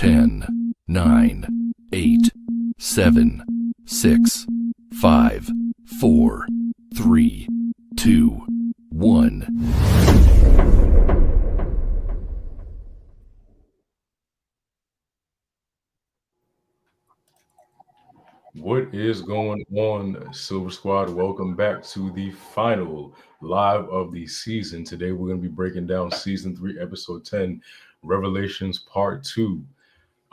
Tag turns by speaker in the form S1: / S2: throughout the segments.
S1: 10, 9, 8, 7, 6, 5, 4, 3, 2, 1.
S2: What is going on, Silver Squad? Welcome back to the final live of the season. Today we're going to be breaking down season 3, episode 10, Revelations Part 2.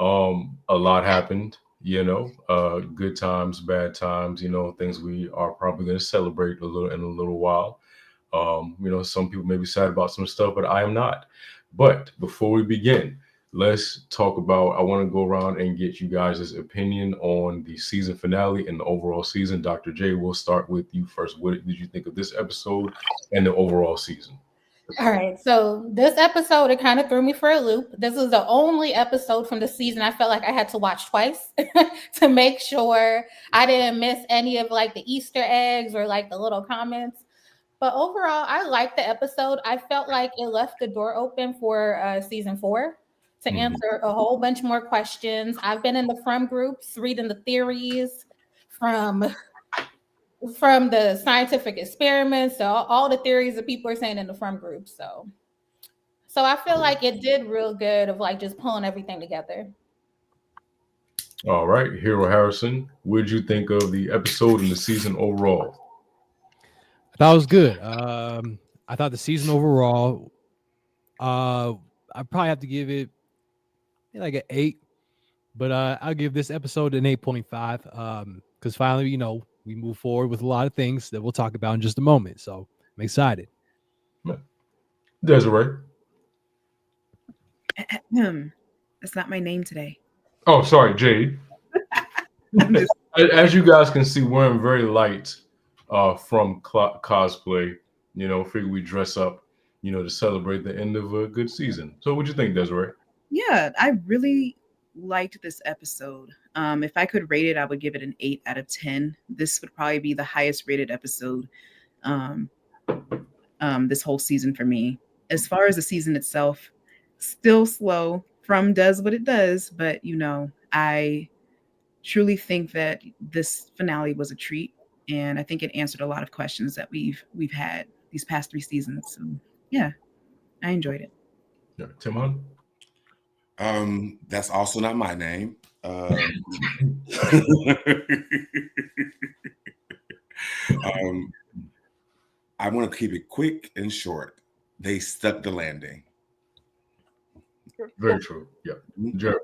S2: A lot happened, good times, bad times, things we are probably going to celebrate in a little while. Some people may be sad about some stuff, but I am not. But before we begin, let's talk about, I want to go around and get you guys' opinion on the season finale and the overall season. Dr. J, we'll start with you first. What did you think of this episode and the overall season?
S3: All right, so this episode, it kind of threw me for a loop. This was the only episode from the season I felt like I had to watch twice to make sure I didn't miss any of like the Easter eggs or like the little comments. But overall, I liked the episode. I felt like it left the door open for season 4 to answer a whole bunch more questions. I've been in the From groups reading the theories from the scientific experiments to all the theories that people are saying in the From group. So I feel like it did real good of like just pulling everything together.
S2: All right, Hero Harrison, what did you think of the episode and the season overall?
S4: I thought it was good. I thought the season overall, I probably have to give it like an 8, but I'll give this episode an 8.5 because finally, we move forward with a lot of things that we'll talk about in just a moment. So I'm excited.
S2: Desiree?
S5: That's not my name today.
S2: Oh, sorry, Jade. As you guys can see, we're in very light from cosplay. Figure we dress up, to celebrate the end of a good season. So what'd you think, Desiree?
S5: Yeah, I really liked this episode. If I could rate it, I would give it an 8 out of 10. This would probably be the highest rated episode this whole season for me. As far as the season itself, still slow. From does what it does, but I truly think that this finale was a treat, and I think it answered a lot of questions that we've had these past 3 seasons. So yeah, I enjoyed it.
S2: Yeah, Timon?
S6: That's also not my name. I want to keep it quick and short. They stuck the landing.
S2: Very true. Yeah. Jared?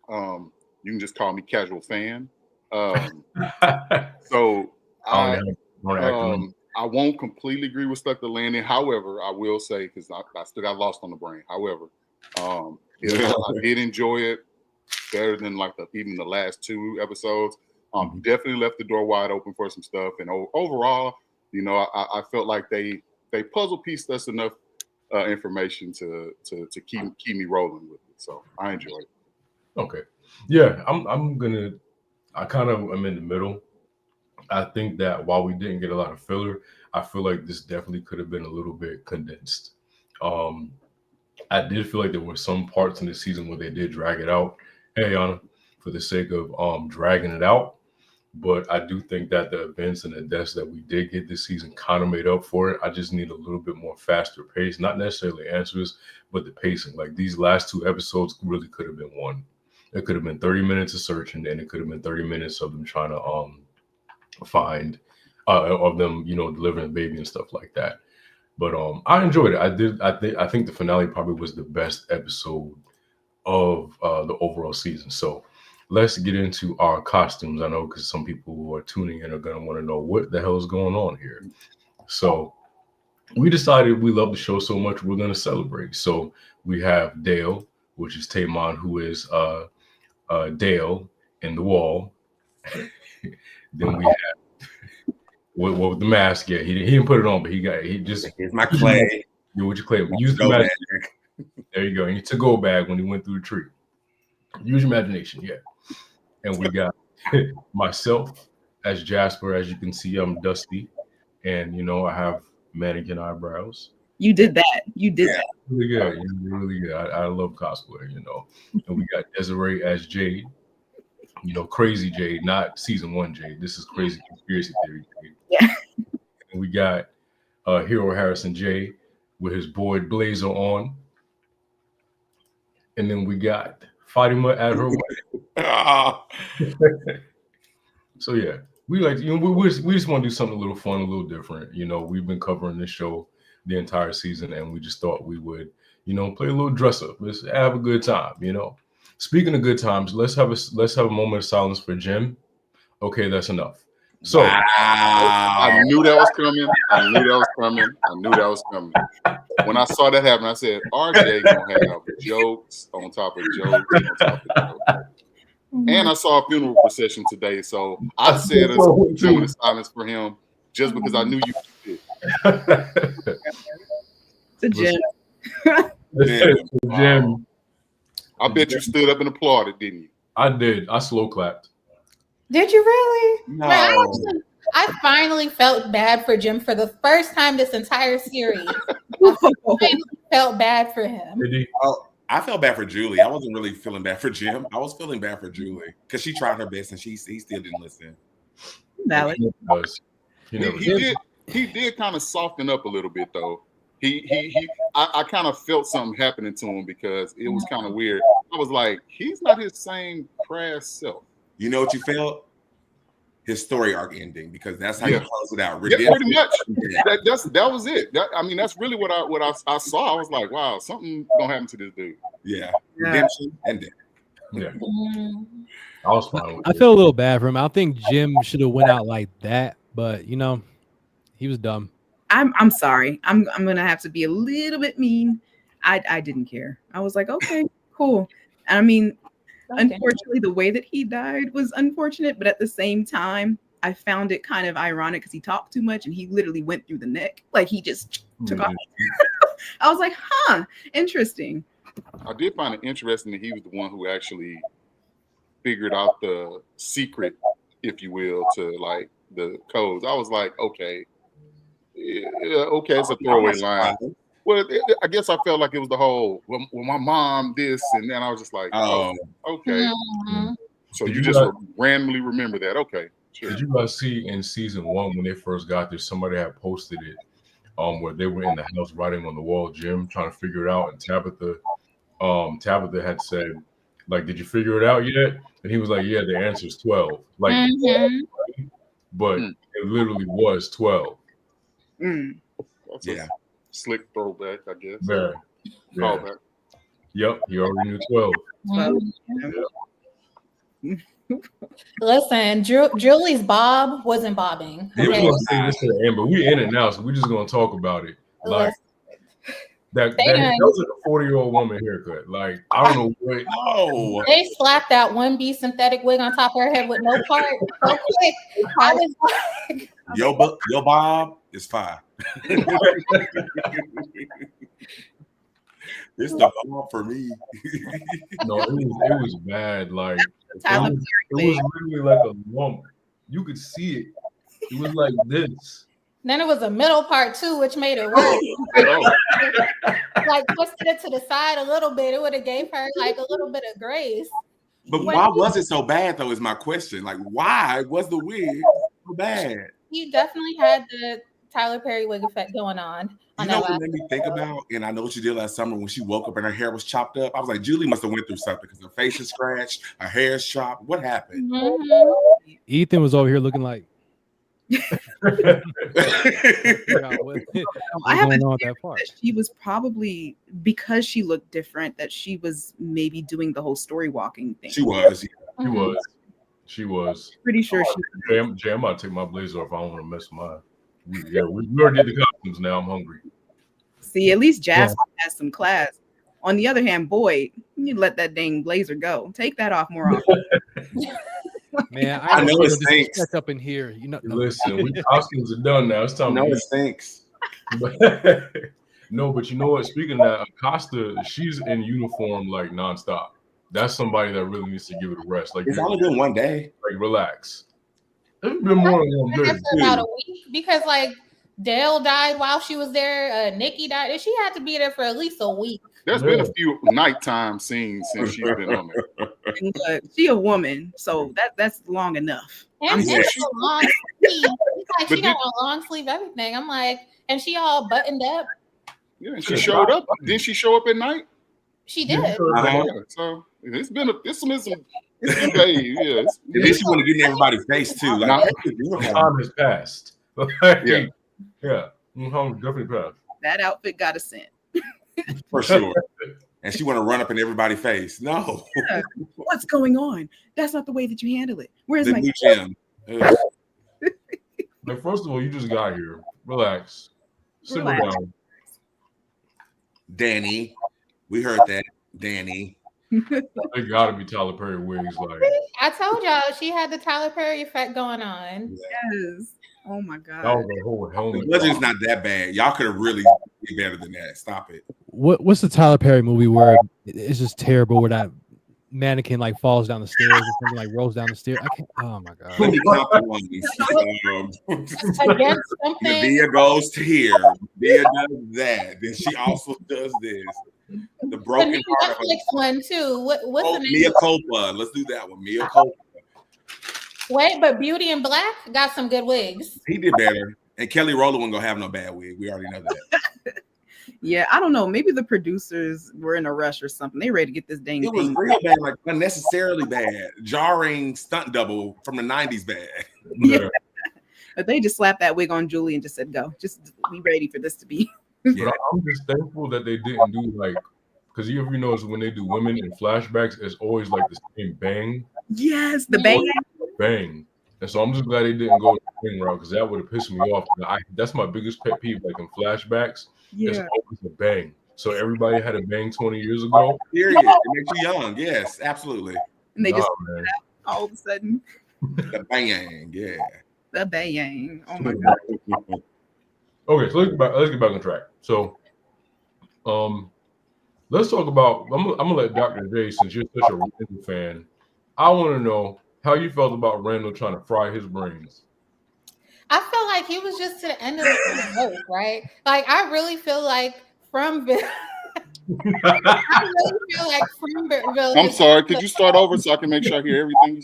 S7: You can just call me casual fan. So I won't completely agree with stuck the landing. However, I will say, because I still got lost on the brain. However, I did enjoy it better than like even the last 2 episodes. Definitely left the door wide open for some stuff. And overall, I felt like they puzzle pieced us enough information to keep me rolling with it. So I enjoyed it.
S2: Okay. Yeah, I kind of am in the middle. I think that while we didn't get a lot of filler, I feel like this definitely could have been a little bit condensed. I did feel like there were some parts in the season where they did drag it out. Hey, Anna, for the sake of dragging it out. But I do think that the events and the deaths that we did get this season kind of made up for it. I just need a little bit more faster pace, not necessarily answers, but the pacing. Like these last 2 episodes really could have been one. It could have been 30 minutes of search, and then it could have been 30 minutes of them trying to find of them, delivering the baby and stuff like that. But I enjoyed it. I think the finale probably was the best episode of the overall season. So let's get into our costumes. I know because some people who are tuning in are going to want to know what the hell is going on here. So we decided we love the show so much, we're going to celebrate. So we have Dale, which is Tamon, who is Dale in the wall. Then we have with the mask. Yeah, he didn't put it on, but here's
S6: my clay.
S2: Yeah, with your clay. Use the magic. There you go. And to go bag when he went through the tree. Use your imagination, yeah. And we got myself as Jasper. As you can see, I'm dusty, and I have mannequin eyebrows.
S5: You did that. You did that.
S2: Really good. Really good. I love cosplay, And we got Desiree as Jade. Crazy Jade, not season 1 Jade. This is crazy conspiracy theory Jade.
S5: Yeah.
S2: And we got Hero Harrison J with his boy blazer on. And then we got Fatima at her wedding. So yeah, we like we just want to do something a little fun, a little different. We've been covering this show the entire season, and we just thought we would, play a little dress up. Let's have a good time. Speaking of good times, let's have a moment of silence for Jim. Okay, that's enough. So
S6: wow.
S7: I knew that was coming. When I saw that happen, I said, RJ gonna have jokes on top of jokes on top of jokes. And I saw a funeral procession today, so I said a moment of silence for him just because I knew you did.
S5: To Jim.
S2: Jim.
S7: I bet you stood up and applauded, didn't you?
S2: I did. I slow clapped.
S3: Did you really?
S6: No.
S3: I finally felt bad for Jim for the first time this entire series. I finally felt bad for him.
S2: Did he?
S6: Oh, I felt bad for Julie. I wasn't really feeling bad for Jim. I was feeling bad for Julie because she tried her best and he still didn't listen.
S5: Valid.
S7: He did kind of soften up a little bit though. I kind of felt something happening to him because it was kind of weird. I was like, he's not his same crass self.
S6: You know what you felt? His story arc ending, because that's how you close it out.
S7: Yeah, pretty much. That was it. That's really what I saw. I was like, wow, something gonna happen to this dude.
S6: Yeah. Redemption and death.
S2: Yeah. I was fine with
S4: I feel a little bad for him. I think Jim should have went out like that, but he was dumb.
S5: I'm sorry. I'm gonna have to be a little bit mean. I didn't care. I was like, okay, cool. I mean, unfortunately, the way that he died was unfortunate, but at the same time, I found it kind of ironic because he talked too much and he literally went through the neck. Like he just took off. I was like, interesting.
S7: I did find it interesting that he was the one who actually figured out the secret, if you will, to like the codes. I was like, okay, it's a throwaway line. Well, I guess I felt like it was the whole, well, my mom this, and then I was just like, oh, okay. Mm-hmm. So you just randomly remember that. Okay. Sure.
S2: Did you guys see in season 1 when they first got there, somebody had posted it where they were in the house writing on the wall, Jim, trying to figure it out, and Tabitha had said, like, did you figure it out yet? And he was like, yeah, the answer is 12. Like, but it literally was 12.
S7: That's a slick throwback, I guess.
S2: Very.
S7: Callback.
S2: Yep, he already knew 12.
S3: Listen, Julie's bob wasn't bobbing.
S2: Okay? We're gonna say this to the end, but we're in it now, so we're just gonna talk about it. Like that was like a 40-year-old woman haircut. Like, I don't know what.
S6: Oh,
S3: they slapped that 1B synthetic wig on top of her head with no part. So quick. I was like,
S6: your bob is fine. It's the bob for me.
S2: No, it was bad. Like it was really like a lump. You could see it. It was like this.
S3: Then it was a middle part too, which made it worse. Like twisted it to the side a little bit, it would have gave her like a little bit of grace.
S6: But why was it so bad though? Is my question. Like, why was the wig so bad?
S3: You definitely had the Tyler Perry wig effect going on.
S6: You know what made me think about, and I know what you did last summer when she woke up and her hair was chopped up. I was like, Julie must have went through something because her face is scratched, her hair is chopped. What happened?
S4: Ethan was over here looking like.
S5: I have that she was probably, because she looked different, that she was maybe doing the whole story walking thing.
S6: She was.
S2: She was.
S5: Pretty sure she
S2: was. Jay, I'm about to take my blazer off. I don't want to mess with mine. We already did the costumes. Now I'm hungry.
S5: See, at least Jasmine has some class. On the other hand, Boyd, you need to let that dang blazer go. Take that off more often.
S4: Man,
S6: I know it stinks.
S4: Up in here,
S2: Listen, costumes are done now. It's time.
S6: I know it stinks.
S2: No, but you know what? Speaking of that, Acosta, she's in uniform like nonstop. That's somebody that really needs to give it a rest. Like,
S6: it's only been one day.
S2: Like, relax. It's been more than 1 day.
S3: About a week, because like Dale died while she was there. Nikki died. And she had to be there for at least a week.
S7: There's been a few nighttime scenes since she's been on there.
S5: And look, she a woman, so that's long enough.
S3: And it's a long sleeve. It's like she got a long sleeve, everything. I'm like, and she all buttoned up.
S7: Yeah, and she showed up. Didn't she show up at night?
S3: She did.
S7: So it's been some days. Yeah.
S6: At least you want to get in everybody's face too. Like
S2: time has passed. Yeah. Definitely passed.
S5: That outfit got a scent.
S6: For sure. And she want to run up in everybody's face. No.
S5: Yeah. What's going on? That's not the way that you handle it. Where's
S6: the
S5: my
S6: new gym?
S2: Like, first of all, you just got here. Relax. Simmer down.
S6: Danny. We heard that. Danny.
S2: It gotta be Tyler Perry wigs. Like
S3: I told y'all, she had the Tyler Perry effect going on.
S5: Yes. Oh my God.
S2: That was a whole helmet.
S6: The budget's not that bad. Y'all could have really did better than that. Stop it.
S4: What's the Tyler Perry movie where it's just terrible, where that mannequin like falls down the stairs or something, like rolls down the stairs? I can't. Oh my God.
S6: Let me count the ones.
S3: Against something.
S6: Bia goes to here. Bia does that. Then she also does this. The broken heart.
S3: Netflix one too. What's the name?
S6: Mia Culpa. Let's do that one. Mia Culpa.
S3: Wait, but Beauty and Black got some good wigs.
S6: He did better. And Kelly Rowland wasn't gonna have no bad wig. We already know that.
S5: Yeah, I don't know. Maybe the producers were in a rush or something. They ready to get this dang
S6: It was
S5: thing.
S6: real bad, like unnecessarily bad. Jarring stunt double from the 90s bad.
S5: Yeah. But they just slapped that wig on Julie and just said, go. Just be ready for this to be.
S2: Yeah. I'm just thankful that they didn't do like, because you ever notice when they do women in flashbacks, it's always like the same bang.
S5: Yes, the bang.
S2: Bang. And so I'm just glad they didn't go the bang route, because that would have pissed me off. That's my biggest pet peeve, like in flashbacks.
S5: Yeah.
S2: It's always a bang. So everybody had a bang 20 years ago.
S6: Period. It makes you young. Yes, absolutely.
S5: And they just all of a sudden.
S6: The bang, yeah.
S5: The bang. Oh my God.
S2: Okay, so let's get back on track. So let's talk about, I'm gonna let Dr. J, since you're such a Randall fan, I want to know how you felt about Randall trying to fry his brains.
S3: I feel like he was just to the end of the rope, right? Like I really feel like from I really feel like from
S7: I'm sorry, could you start over so I can make sure I hear everything you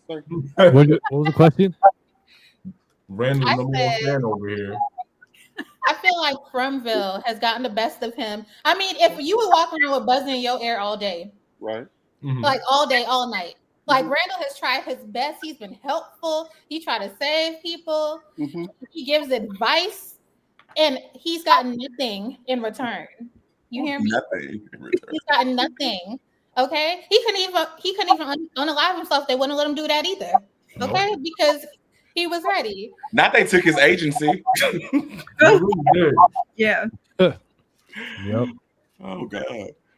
S7: say?
S4: What was the question?
S2: Randall's number one fan over here.
S3: I feel like Fromville has gotten the best of him. I mean, if you were walking around with buzzing in your ear all day,
S7: right?
S3: Like all day, all night. Like Randall has tried his best. He's been helpful. He tried to save people. He gives advice, and he's gotten nothing in return. You hear me?
S6: Nothing in return.
S3: He's gotten nothing. Okay, he couldn't even unalive himself. They wouldn't let him do that either. Okay, because he was ready.
S6: Not they took his agency.
S5: Yeah.
S4: Yep.
S6: Oh God.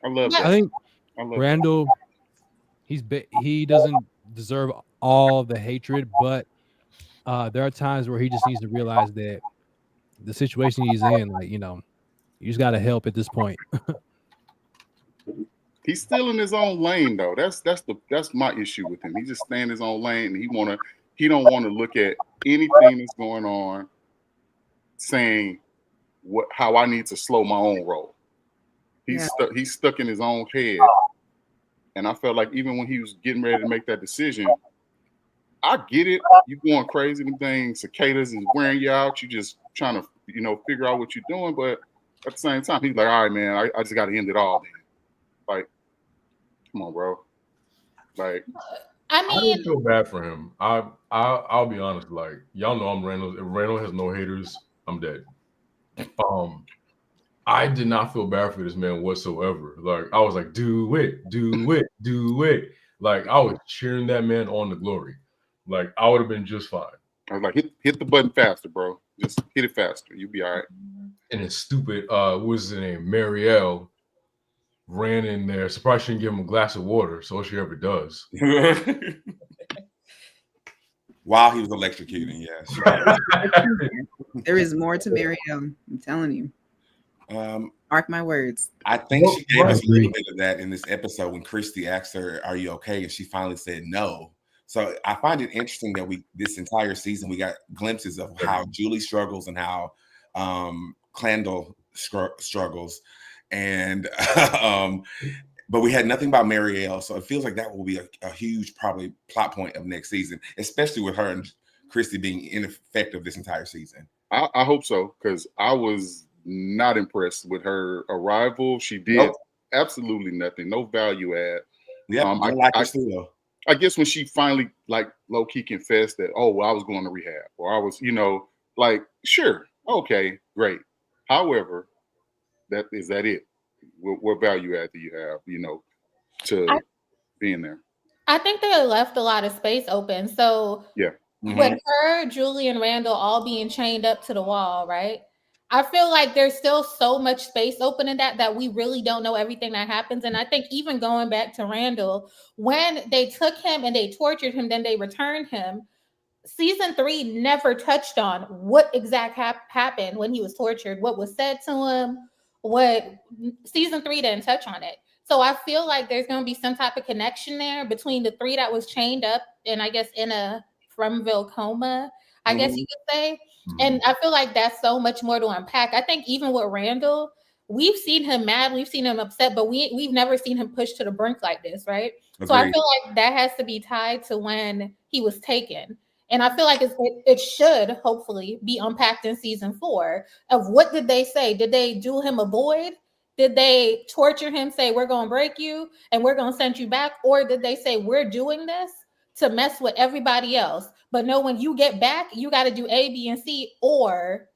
S7: I love
S4: I think Randall, he doesn't deserve all the hatred, but there are times where he just needs to realize that the situation he's in, like, you know, you just got to help at this point.
S7: He's still in his own lane though. That's my issue with him. He just stay in his own lane, and he don't want to look at anything that's going on, saying how I need to slow my own roll. He's stuck in his own head. And I felt like even when he was getting ready to make that decision, I get it. You going crazy, them things, cicadas is wearing you out. You just trying to, figure out what you're doing. But at the same time, he's like, all right, man, I just got to end it all then. Like, come on, bro. Like,
S3: I
S2: didn't feel bad for him. I'll be honest. Like, y'all know I'm Randall. If Randall has no haters, I'm dead. I did not feel bad for this man whatsoever. Like, I was like, do it. Like, I was cheering that man on to glory. Like, I would have been just fine.
S7: I was like, hit the button faster, bro. Just hit it faster. You'll be all right.
S2: And it's stupid. What's his name? Marielle ran in there. Surprised she didn't give him a glass of water. So all she ever does.
S6: While he was electrocuting, yes.
S5: There is more to Marielle. I'm telling you. Mark my words.
S6: I think she gave us a little bit of that in this episode when Christy asked her, "Are you okay?" and she finally said no. So I find it interesting that this entire season we got glimpses of how Julie struggles and how Clandle struggles, and but we had nothing about Marielle, so it feels like that will be a huge probably plot point of next season, especially with her and Christy being ineffective this entire season.
S7: I hope so, because I was not impressed with her arrival. She did absolutely nothing, no value add.
S6: Yeah,
S7: I guess when she finally like low key confessed that, oh, well, I was going to rehab, or I was, like, sure, okay, great. However, that it? What value add do you have, to being there?
S3: I think they left a lot of space open. So
S7: yeah,
S3: with her, Julie, and Randall all being chained up to the wall, right? I feel like there's still so much space open in that we really don't know everything that happens. And I think even going back to Randall, when they took him and they tortured him, then they returned him. Season 3 never touched on what exact happened when he was tortured, what was said to him. Season 3 didn't touch on it. So I feel like there's going to be some type of connection there between the 3 that was chained up and I guess in a Fromville coma, I guess you could say. And I feel like that's so much more to unpack. I think even with Randall, we've seen him mad, we've seen him upset, but we've never seen him pushed to the brink like this, right? Agreed. So I feel like that has to be tied to when he was taken. And I feel like it should hopefully be unpacked in season 4 of what did they say? Did they do him a void? Did they torture him, say, we're going to break you and we're going to send you back? Or did they say, we're doing this to mess with everybody else? But no, when you get back, you got to do A, B, and C, or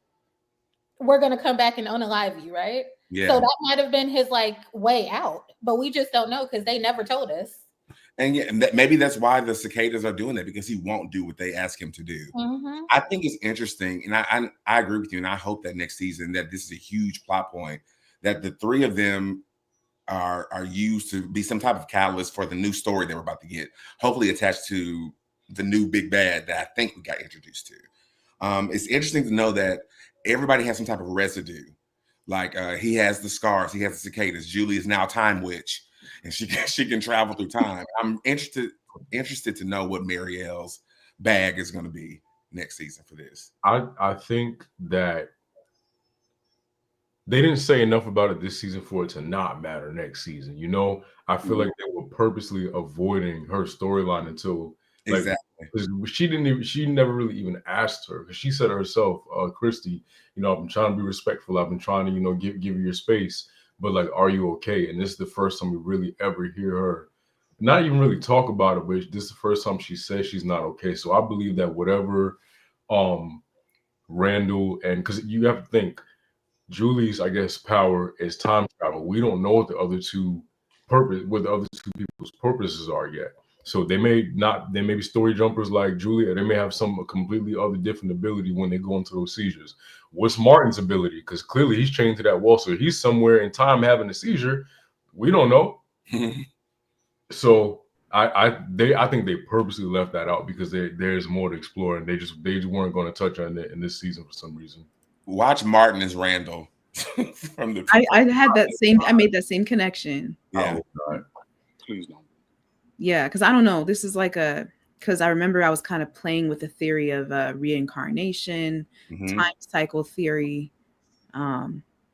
S3: we're going to come back and unalive you, right? Yeah. So that might have been his way out, but we just don't know because they never told us.
S6: And maybe that's why the cicadas are doing that, because he won't do what they ask him to do. I think it's interesting, and I agree with you, and I hope that next season that this is a huge plot point, that the 3 of them are used to be some type of catalyst for the new story that we're about to get, hopefully attached to the new big bad that I think we got introduced to. It's interesting to know that everybody has some type of residue. Like he has the scars, he has the cicadas. Julie is now Time Witch, and she can travel through time. I'm interested to know what Marielle's bag is going to be next season for this.
S2: I think that they didn't say enough about it this season for it to not matter next season. I feel like they were purposely avoiding her storyline until exactly. She never really even asked her, because she said herself, Christy, I've been trying to be respectful. I've been trying to, give you your space, but are you okay? And this is the first time we really ever hear her not even really talk about it, but this is the first time she says she's not okay. So I believe that whatever Randall, and because you have to think, Julie's, I guess, power is time travel. We don't know what the other two people's purposes are yet. So they may be story jumpers like Julie, or they may have some completely other different ability when they go into those seizures. What's Martin's ability? Because clearly he's chained to that wall, so he's somewhere in time having a seizure. We don't know. So I think they purposely left that out because there's more to explore, and they just weren't going to touch on it in this season for some reason.
S6: Watch Martin as Randall.
S5: I made that same connection.
S6: Yeah.
S7: Please don't.
S5: Yeah, because I don't know. This is because I remember I was kind of playing with the theory of reincarnation, time cycle theory,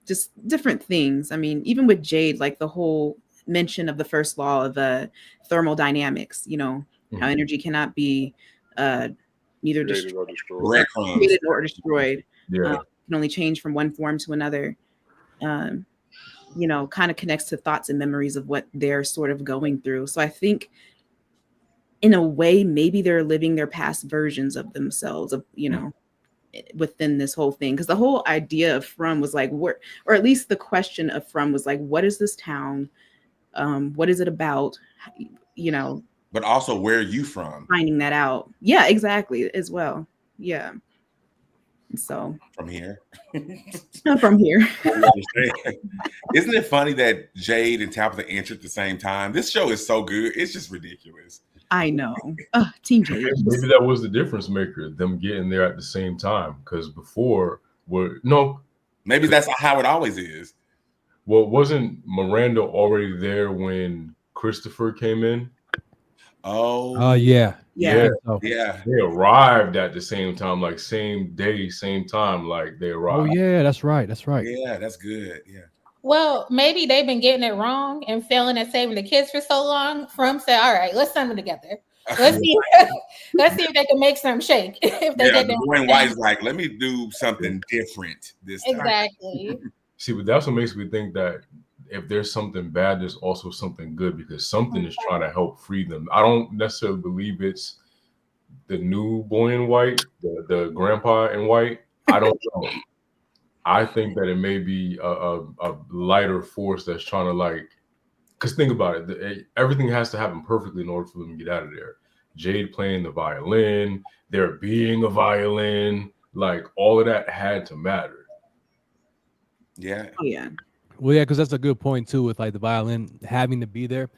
S5: just different things. I mean, even with Jade, the whole mention of the first law of thermodynamics, how energy cannot be neither created or destroyed.
S2: Yeah.
S5: Can only change from one form to another. Kind of connects to thoughts and memories of what they're sort of going through. So I think in a way, maybe they're living their past versions of themselves, within this whole thing. Because the whole idea of From was or at least the question of From was what is this town? What is it about?
S6: But also, where are you from?
S5: Finding that out. Yeah, exactly, as well. Yeah. So
S6: from here.
S5: From here.
S6: Isn't it funny that Jade and Tabitha entered at the same time? This show is so good. It's just ridiculous.
S5: I know. Team Jade.
S2: Maybe that was the difference maker, them getting there at the same time. Because before,
S6: maybe that's how it always is.
S2: Well, wasn't Miranda already there when Christopher came in?
S6: Oh,
S4: yeah.
S2: Yeah.
S6: Yeah.
S2: They arrived at the same time, like same day, same time, like they arrived.
S4: Oh yeah, that's right. That's right.
S6: Yeah, that's good. Yeah.
S3: Well, maybe they've been getting it wrong and failing at saving the kids for so long. From say, all right, let's send them together. Let's see. Let's see if they can make some shake. If they get
S6: Dwayne White's like, let me do something different this time.
S3: Exactly.
S2: See, but that's what makes me think that if there's something bad, there's also something good because something is trying to help free them. I don't necessarily believe it's the new boy in white, the grandpa in white. I don't know. I think that it may be a lighter force that's trying to like, because think about it, everything has to happen perfectly in order for them to get out of there. Jade playing the violin, there being a violin, like all of that had to matter.
S6: Yeah.
S5: Oh, yeah.
S4: Well, yeah, because that's a good point too. With like the violin having to be there,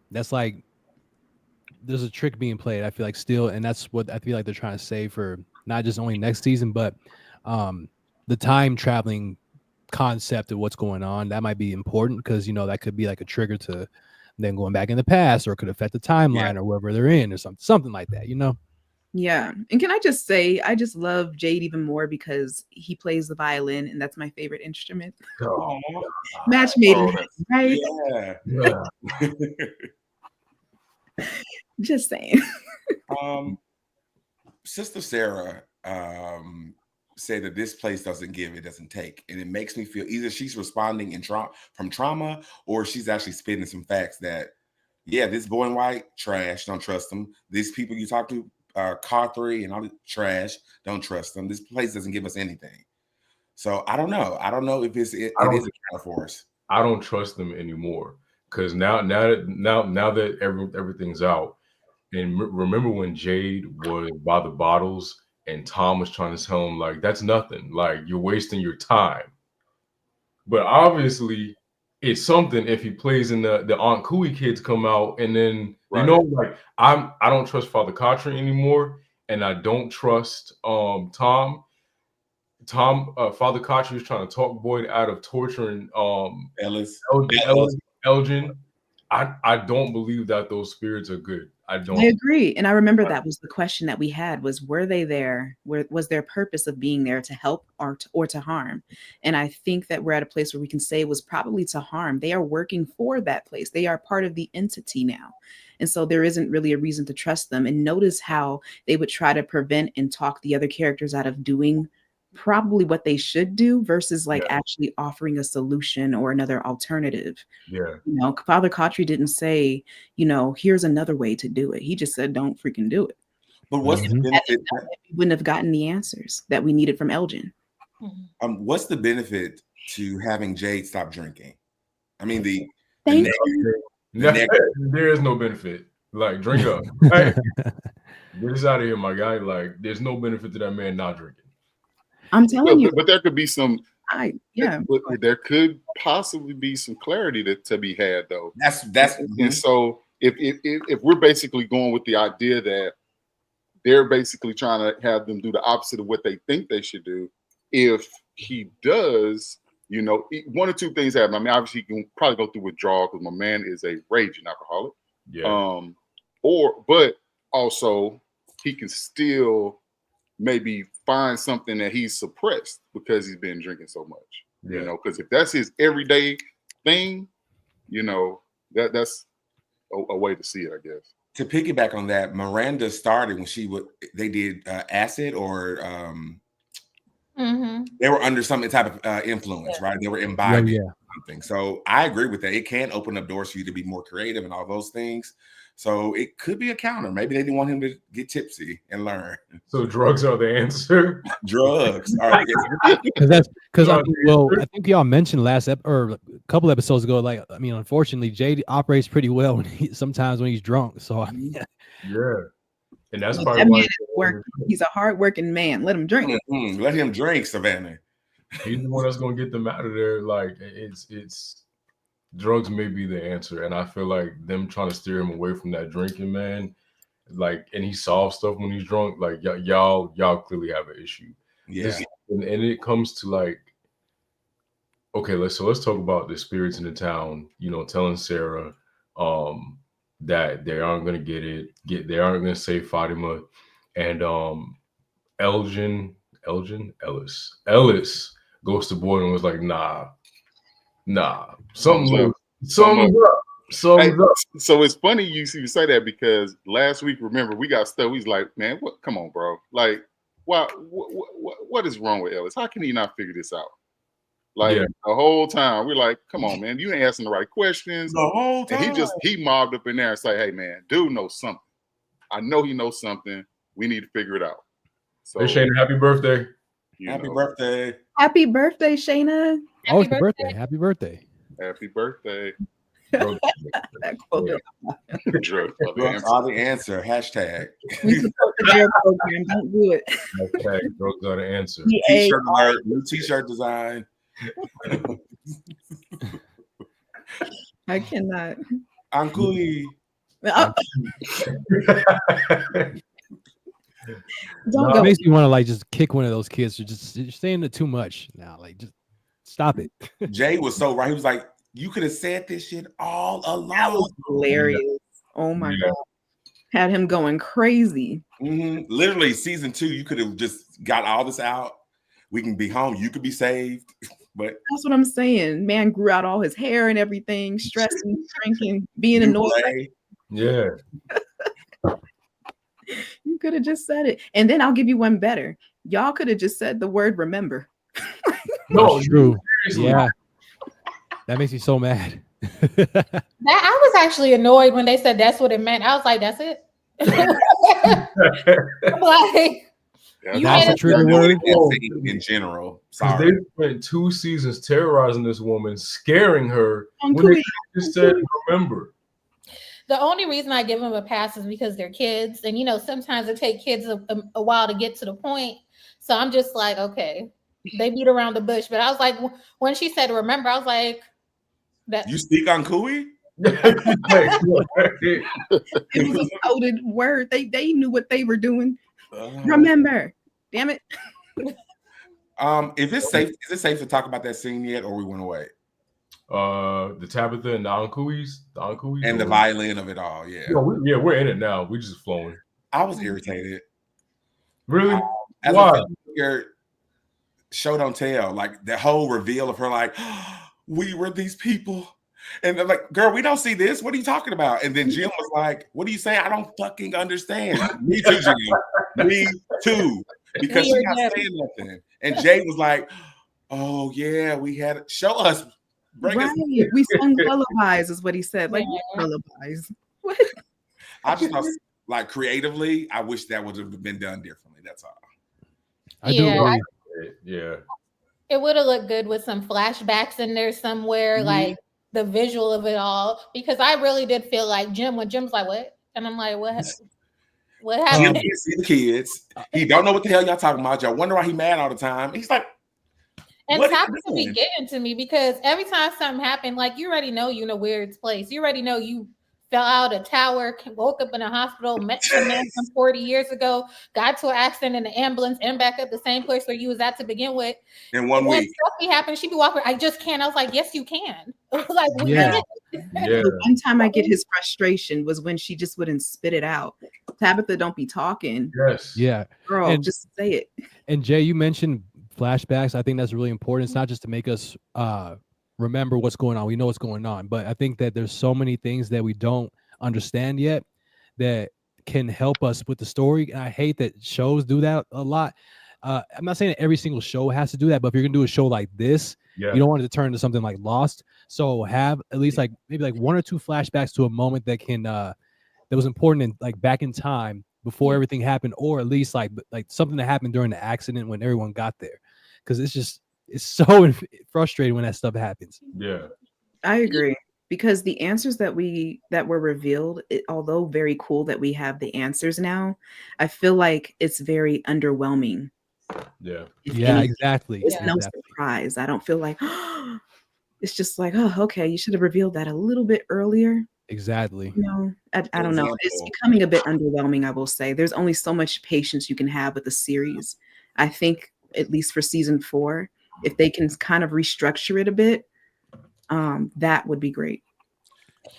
S4: that's like there's a trick being played. I feel like still, and that's what I feel like they're trying to say for not just only next season, but the time traveling concept of what's going on. That might be important because that could be like a trigger to them going back in the past, or it could affect the timeline or wherever they're in, or something like that.
S5: Yeah. And can I just say, I just love Jade even more because he plays the violin, and that's my favorite instrument.
S2: Oh,
S5: match made in heaven, right?
S6: Yeah.
S5: Just saying.
S6: Sister Sarah said that this place doesn't give, it doesn't take. And it makes me feel either she's responding from trauma, or she's actually spitting some facts that, yeah, this boy in white, trash, don't trust them. These people you talk to, Carthree and all the trash, don't trust them. This place doesn't give us anything. So I don't know. I don't know if it is a counter force.
S2: I don't trust them anymore because now that everything's out, and remember when Jade was by the bottles and Tom was trying to tell him like that's nothing, like you're wasting your time. But obviously, it's something if he plays in the Aunt Cooey kids come out and then like I don't trust Father Cochran anymore, and I don't trust Tom. Father Cochran was trying to talk Boyd out of torturing Elgin. I don't believe that those spirits are good. I
S5: agree. And I remember that was the question that we had was, were they there? Was their purpose of being there to help or to harm? And I think that we're at a place where we can say it was probably to harm. They are working for that place. They are part of the entity now. And so there isn't really a reason to trust them. And notice how they would try to prevent and talk the other characters out of doing probably what they should do versus actually offering a solution or another alternative.
S2: Yeah.
S5: Father Cottry didn't say, here's another way to do it. He just said, don't freaking do it.
S6: But what's the benefit?
S5: We wouldn't have gotten the answers that we needed from Elgin.
S6: What's the benefit to having Jade stop drinking? I mean,
S2: there is no benefit. Like, drink up. Hey, get this out of here, my guy. Like, there's no benefit to that man not drinking.
S5: I'm telling you.
S7: But there could be some. But there could possibly be some clarity to be had, though.
S6: That's
S7: and so if we're basically going with the idea that they're basically trying to have them do the opposite of what they think they should do, if he does, one or two things happen. I mean, obviously he can probably go through withdrawal because my man is a raging alcoholic.
S2: Yeah.
S7: But also he can still maybe find something that he's suppressed because he's been drinking so much. Because if that's his everyday thing, that's a way to see it, I guess.
S6: To piggyback on that, Miranda started when they did acid or they were under some type of influence, right? They were imbibing something. So I agree with that. It can open up doors for you to be more creative and all those things. So it could be a counter. Maybe they didn't want him to get tipsy and learn.
S2: So drugs are the answer.
S6: Drugs. All right.
S4: Because I think y'all mentioned or a couple episodes ago. Like, I mean, unfortunately, Jade operates pretty well sometimes when he's drunk. So I mean,
S2: yeah, and that's probably why
S5: he's a hardworking man. Let him drink.
S6: Let him drink, Savannah.
S2: He's the one that's gonna get them out of there. Like it's. Drugs may be the answer, and I feel like them trying to steer him away from that drinking, man. Like, and he solves stuff when he's drunk. Like, y'all clearly have an issue.
S6: Yeah,
S2: and it comes to like, okay, let's talk about the spirits in the town. Telling Sarah, that they aren't gonna they aren't gonna save Fatima, and Ellis goes to board and was like, nah, something's up.
S7: Hey, so it's funny you say that, because last week, remember, we got stuff. He's like, man, what? Come on, bro. Like, what is wrong with Ellis? How can he not figure this out? Like the whole time, we're like, come on, man, you ain't asking the right questions.
S6: The whole time.
S7: And he mobbed up in there and say, hey, man, dude knows something. I know he knows something. We need to figure it out. So,
S2: hey, Shayna, happy birthday.
S6: Happy birthday.
S5: Happy birthday, Shayna.
S4: Oh, it's your birthday. Happy birthday.
S7: Happy birthday.
S6: Drugs are the answer. Hashtag.
S5: We support the jail program. Don't do it.
S2: Hashtag drugs are the answer.
S6: T-shirt alert. New T-shirt design.
S5: I cannot.
S6: Ankui.
S4: It makes me want to like just kick one of those kids. You're saying it too much now. Like, just stop it.
S6: Jay was so right. He was like, you could have said this shit all along.
S5: That was hilarious. Oh my God. Had him going crazy.
S6: Mm-hmm. Literally, season 2, you could have just got all this out. We can be home. You could be saved. But
S5: that's what I'm saying. Man grew out all his hair and everything, stressing, drinking, being annoyed.
S2: Yeah.
S5: You could have just said it. And then I'll give you one better. Y'all could have just said the word remember.
S4: No, it's true. Yeah. That makes me so mad.
S3: I was actually annoyed when they said that's what it meant. I was like, that's it. Like,
S4: that's a trigger word
S6: in general. Sorry.
S2: They spent 2 seasons terrorizing this woman, scaring her when they just said remember.
S3: The only reason I give them a pass is because they're kids, and sometimes it takes kids a while to get to the point. So I'm just like, okay, they beat around the bush. But I was like, when she said remember, I was like, that
S6: you speak on Kui?
S5: It was a coded word. They knew what they were doing. Remember, damn it.
S6: Is it safe to talk about that scene yet, or we went away?
S2: The Tabitha and the Ankuis,
S6: and the violin of it all. Yeah,
S2: we're in it now. We're just flowing.
S6: I was irritated.
S2: Really?
S6: Why? Show don't tell. Like the whole reveal of her, like, we were these people. And they're like, girl, we don't see this. What are you talking about? And then Jim was like, what are you saying? I don't fucking understand. Me too, Jim. Me too. Because she's not saying nothing. And Jay was like, oh, yeah, we had it. Show us.
S5: We sung lullabies, is what he said. Like, lullabies. What?
S6: I just thought, like, creatively, I wish that would have been done differently. That's all.
S4: I do agree.
S2: Yeah.
S3: It would have looked good with some flashbacks in there somewhere, like the visual of it all, because I really did feel like when Jim's like, what? And I'm like, what happened?
S6: Jim can't see the kids. He don't know what the hell y'all talking about. Y'all wonder why he mad all the time. He's like,
S3: and Tabitha be getting to me because every time something happened, like you already know you're in a weird place. You already know you fell out a tower, woke up in a hospital, met some man from 40 years ago, got to an accident in the ambulance, and back up the same place where you was at to begin with.
S6: In 1 week.
S3: When stuff happened, she'd be walking, I just can't. I was like, yes, you can. Like,
S5: The one time I get his frustration was when she just wouldn't spit it out. Tabitha, don't be talking.
S2: Yes.
S4: Yeah.
S5: Girl, just say it.
S4: And Jay, you mentioned flashbacks. I think that's really important. It's not just to make us remember what's going on. We know what's going on, but I think that there's so many things that we don't understand yet that can help us with the story. And I hate that shows do that a lot. I'm not saying that every single show has to do that, but if you're gonna do a show like this, you don't want it to turn into something like Lost. So have at least maybe 1 or 2 flashbacks to a moment that can that was important in back in time before everything happened, or at least like something that happened during the accident when everyone got there, because it's so frustrating when that stuff happens.
S2: Yeah,
S5: I agree, because the answers that were revealed, although very cool that we have the answers now, I feel like it's very underwhelming.
S2: Yeah.
S4: Exactly.
S5: It's no surprise. I don't feel like it's just like, oh, okay, you should have revealed that a little bit earlier.
S4: Exactly.
S5: I don't know. It's becoming a bit underwhelming, I will say. There's only so much patience you can have with a series. I think, at least for season 4, if they can kind of restructure it a bit, that would be great.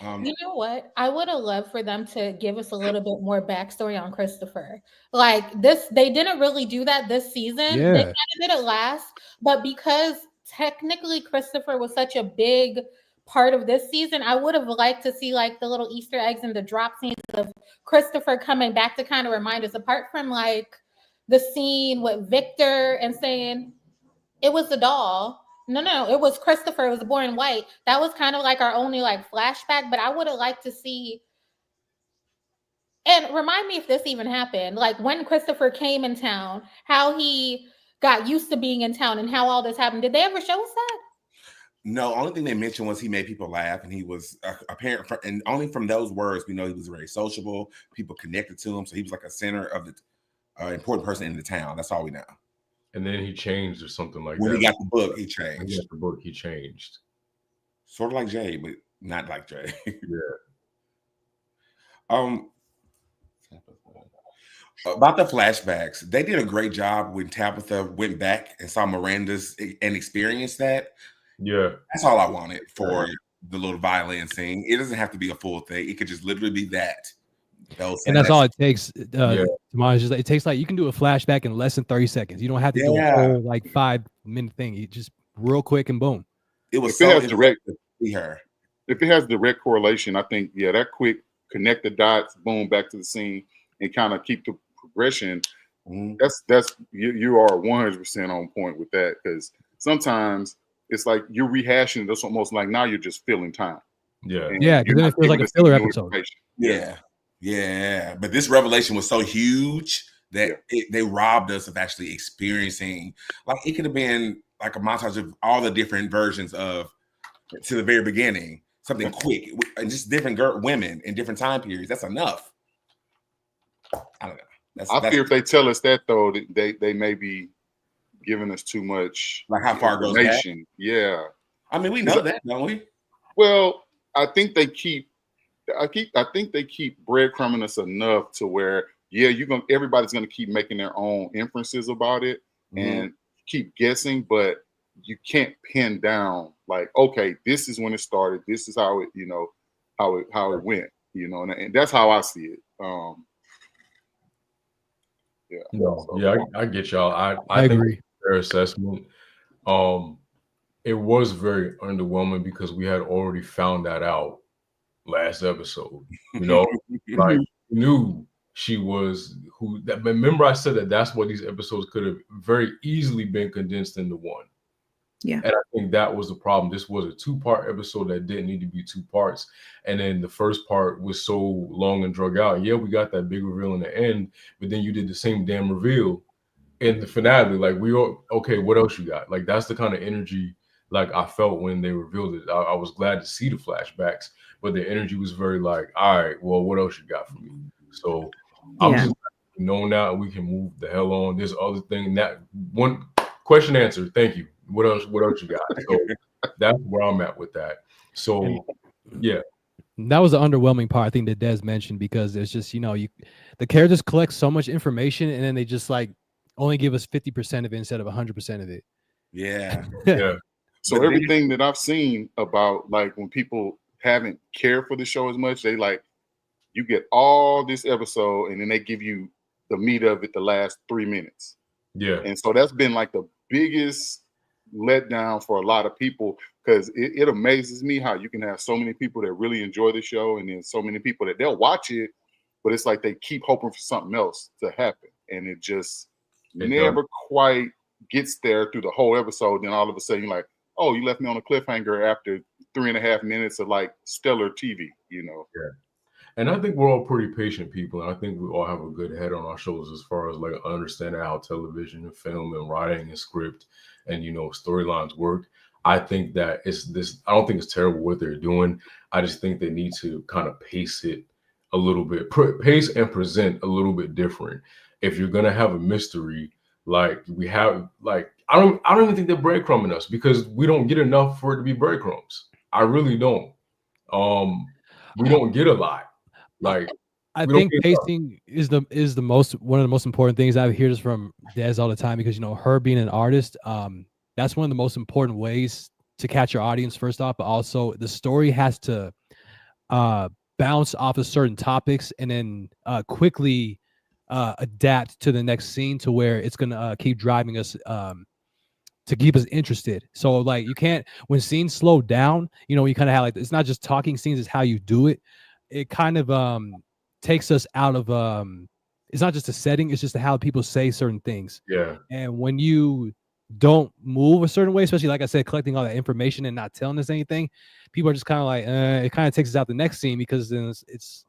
S3: You know what? I would have loved for them to give us a little bit more backstory on Christopher. Like this, they didn't really do that this season.
S4: Yeah.
S3: They kind of did it last, but because technically Christopher was such a big part of this season, I would have liked to see like the little Easter eggs and the drop scenes of Christopher coming back to kind of remind us, apart from like the scene with Victor and saying it was the doll. No, it was Christopher. It was the boy in white. That was kind of like our only like flashback, but I would have liked to see. And remind me if this even happened. Like when Christopher came in town, how he got used to being in town and how all this happened. Did they ever show us that?
S6: No, only thing they mentioned was he made people laugh, and he was apparent. And only from those words, we know he was very sociable. People connected to him, so he was like a center of the important person in the town. That's all we know.
S2: And then he changed or something like
S6: when
S2: that.
S6: When he got the book, he changed.
S2: When he got the book, he changed.
S6: Sort of like Jay, but not like Jay.
S2: Yeah.
S6: About the flashbacks, they did a great job when Tabitha went back and saw Miranda's and experienced that.
S2: Yeah.
S6: That's all I wanted for the little violin scene. It doesn't have to be a full thing. It could just literally be that.
S4: And that's all it takes. It takes like, you can do a flashback in less than 30 seconds. You don't have to do a whole like 5-minute thing. You just real quick and boom.
S6: It was
S7: if it has direct to see her. If it has direct correlation, I think that quick connect the dots, boom, back to the scene, and kind of keep the progression. That's you are 100% on point with that, because sometimes it's like you're rehashing this almost like now you're just filling time.
S2: Yeah,
S4: because then it feels like a filler episode.
S6: Yeah, but this revelation was so huge that they robbed us of actually experiencing. Like, it could have been like a montage of all the different versions of to the very beginning, something quick, and just different women in different time periods. That's enough. I don't know.
S7: I fear if they tell us that, though, they may be giving us too much,
S6: like how far goes back.
S7: Yeah,
S6: I mean, we know that, don't we?
S7: Well, I think they keep breadcrumbing us enough to where everybody's gonna keep making their own inferences about it and keep guessing, but you can't pin down like, okay, this is when it started, this is how it, how it went, and that's how I see it.
S2: I get y'all.
S4: I
S2: think
S4: agree.
S2: Fair assessment. It was very underwhelming because we had already found that out last episode. Like, knew she was who that. Remember, I said that's what these episodes could have very easily been condensed into one.
S5: Yeah,
S2: and I think that was the problem. This was a 2-part episode that didn't need to be 2 parts, and then the first part was so long and drug out. Yeah, we got that big reveal in the end, but then you did the same damn reveal in the finale. Like, we all okay. What else you got? Like, that's the kind of energy like I felt when they revealed it. I was glad to see the flashbacks, but the energy was very like, all right, well, what else you got for me? So I'm just knowing now we can move the hell on. This other thing, that one question answer. Thank you. What else you got? So that's where I'm at with that. So yeah.
S4: That was the underwhelming part, I think, that Des mentioned, because it's just, the characters collect so much information and then they just like only give us 50% of it instead of 100% of it.
S6: Yeah.
S2: Yeah.
S7: So everything that I've seen about, like, when people haven't cared for the show as much, they like, you get all this episode and then they give you the meat of it the last 3 minutes.
S2: Yeah.
S7: And so that's been like the biggest letdown for a lot of people, because it amazes me how you can have so many people that really enjoy the show and then so many people that they'll watch it, but it's like they keep hoping for something else to happen, and it just never quite gets there through the whole episode. Then all of a sudden you're like, oh, you left me on a cliffhanger after 3.5 minutes of like stellar TV,
S2: Yeah. And I think we're all pretty patient people, and I think we all have a good head on our shoulders as far as like understanding how television and film and writing and script and storylines work. I think that I don't think it's terrible what they're doing. I just think they need to kind of pace it a little bit, pace and present a little bit different. If you're gonna have a mystery like we have, like, I don't even think they're breadcrumbing us, because we don't get enough for it to be breadcrumbs. I really don't. We don't get a lot. Like,
S4: I think pacing is one of the most important things. I hear this from Des all the time, because her being an artist, that's one of the most important ways to catch your audience, first off, but also the story has to bounce off of certain topics and then quickly adapt to the next scene to where it's gonna keep driving us to keep us interested. So like you can't, when scenes slow down, you know, you kind of have like, it's not just talking scenes, it's how you do it. It kind of takes us out of it's not just a setting, it's just how people say certain things.
S2: Yeah.
S4: And when you don't move a certain way, especially like I said, collecting all that information and not telling us anything, people are just kind of like, it kind of takes us out the next scene because then it's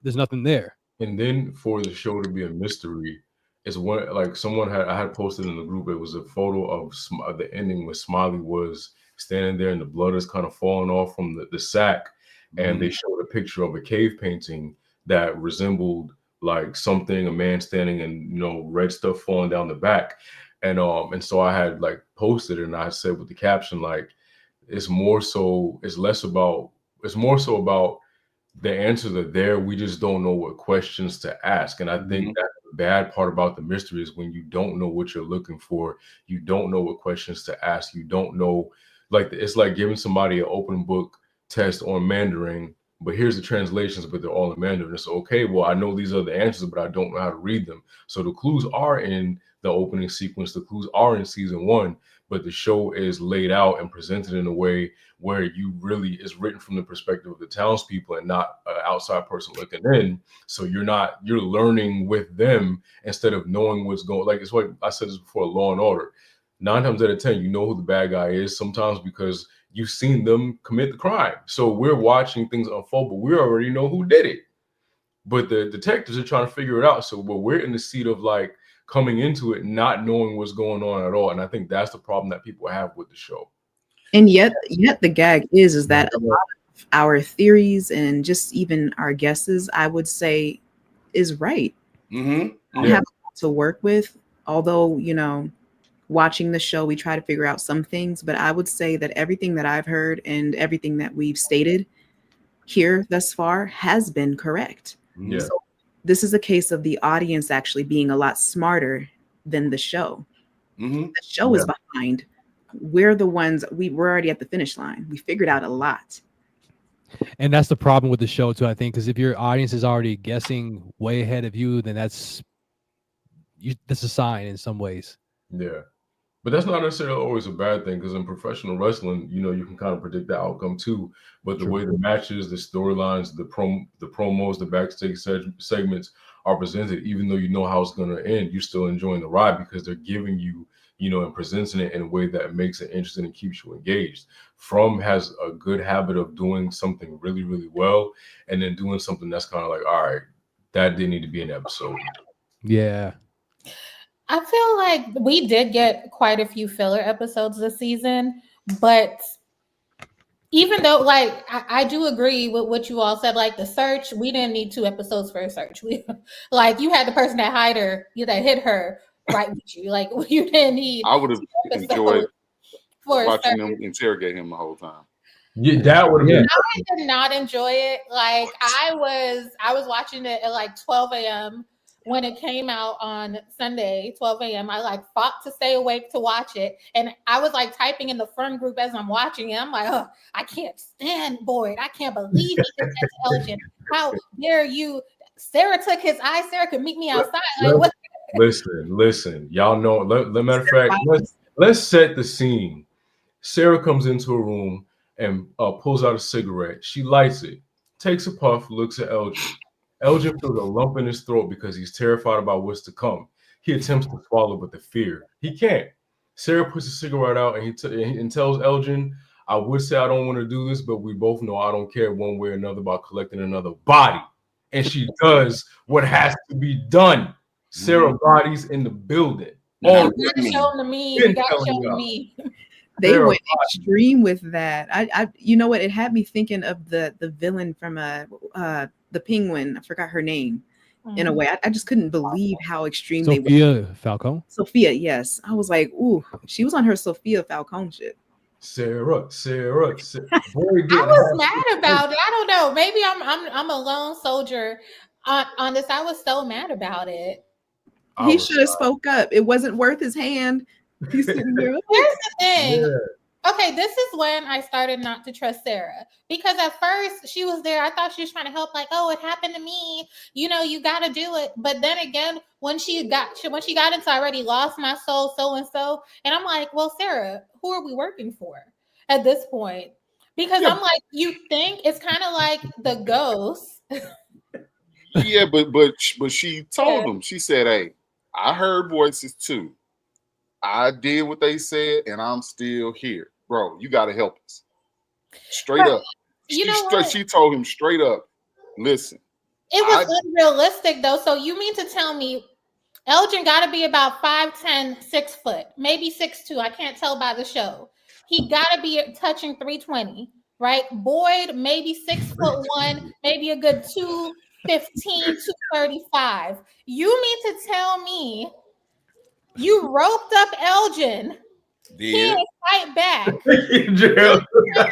S4: there's nothing there.
S2: And then for the show to be a mystery, it's one like I had posted in the group. It was a photo of the ending where Smiley was standing there and the blood is kind of falling off from the sack, and they showed a picture of a cave painting that resembled like something, a man standing and, you know, red stuff falling down the back. And so I had like posted it and I said with the caption, like, it's more so about the answers are there. We just don't know what questions to ask. And I think that's the bad part about the mystery is when you don't know what you're looking for, you don't know what questions to ask. You don't know, like, it's like giving somebody an open book test on Mandarin, but here's the translations, but they're all in Mandarin. It's okay. Well, I know these are the answers, but I don't know how to read them. So the clues are in the opening sequence. The clues are in season 1, but the show is laid out and presented in a way where you really is written from the perspective of the townspeople and not an outside person looking in. So you're learning with them instead of knowing what's going. Like, it's what I said this before, Law and Order. 9 times out of 10, you know who the bad guy is, sometimes because you've seen them commit the crime. So we're watching things unfold, but we already know who did it. But the detectives are trying to figure it out. So we're in the seat of like coming into it, not knowing what's going on at all. And I think that's the problem that people have with the show.
S5: And yet the gag is that a lot of our theories and just even our guesses, I would say, is right. I have a lot to work with. Although, you know, watching the show, we try to figure out some things, but I would say that everything that I've heard and everything that we've stated here thus far has been correct.
S2: Yeah.
S5: So this is a case of the audience actually being a lot smarter than the show. The show is behind. We're the ones, we're already at the finish line. We figured out a lot.
S4: And that's the problem with the show too, I think, because if your audience is already guessing way ahead of you, then that's a sign in some ways.
S2: Yeah. But that's not necessarily always a bad thing, because in professional wrestling, you know, you can kind of predict the outcome too. But the way the matches, the storylines, the promos, the backstage segments are presented, even though you know how it's going to end, you're still enjoying the ride because they're giving you, you know, and presenting it in a way that makes it interesting and keeps you engaged. From has a good habit of doing something really, really well, and then doing something that's kind of like, all right, that didn't need to be an episode.
S4: Yeah.
S3: I feel like we did get quite a few filler episodes this season, but even though, like, I do agree with what you all said, like the search, we didn't need 2 episodes for a search. Like, you had the person that hit her right with you. Like, you didn't need.
S7: I would have enjoyed watching them interrogate him the whole time.
S2: Yeah, that would have been.
S3: I did not enjoy it. Like, I was watching it at like 12 a.m. when it came out on Sunday, 12 a.m. I like fought to stay awake to watch it. And I was like typing in the front group as I'm watching it. I'm like, oh, I can't stand Boyd. I can't believe he did that to Elgin. How dare you? Sarah took his eye. Sarah could meet me outside. Like, what?
S2: Listen. Y'all know, matter of fact, let's set the scene. Sarah comes into a room and pulls out a cigarette. She lights it, takes a puff, looks at Elgin. Elgin feels a lump in his throat because he's terrified about what's to come. He attempts to swallow, but the fear, he can't. Sarah puts the cigarette out and tells Elgin, I would say I don't want to do this, but we both know I don't care one way or another about collecting another body. And she does what has to be done. Sarah body's in the building.
S3: You got to show them to me. You got to show them to me.
S5: They went extreme with that. I you know what? It had me thinking of the villain from the Penguin. I forgot her name. In a way, I just couldn't believe how extreme they were.
S4: Sophia Falcone.
S5: Sophia, yes. I was like, ooh, she was on her Sophia Falcone shit.
S2: Sarah.
S3: I was mad about it. I don't know. Maybe I'm a lone soldier on this. I was so mad about it.
S5: He should have spoke up. It wasn't worth his hand. He's sitting there.
S3: Here's the thing. Okay, this is when I started not to trust Sarah, because at first she was there. I thought she was trying to help, like, oh, it happened to me. You know, you got to do it. But then again, when she got into I already lost my soul, so and so, and I'm like, well, Sarah, who are we working for at this point? Because I'm like, you think it's kind of like the ghost.
S7: Yeah, but she told him. She said, "Hey, I heard voices too. I did what they said, and I'm still here, bro. You got to help us." Straight up. She told him straight up. Listen,
S3: it was unrealistic though. So you mean to tell me Elgin got to be about 5'10", 6 foot, maybe 6'2"? I can't tell by the show. He got to be touching 320, right? Boyd maybe 6'1", maybe a good 215, 235. You mean to tell me you roped up Elgin? He didn't fight back.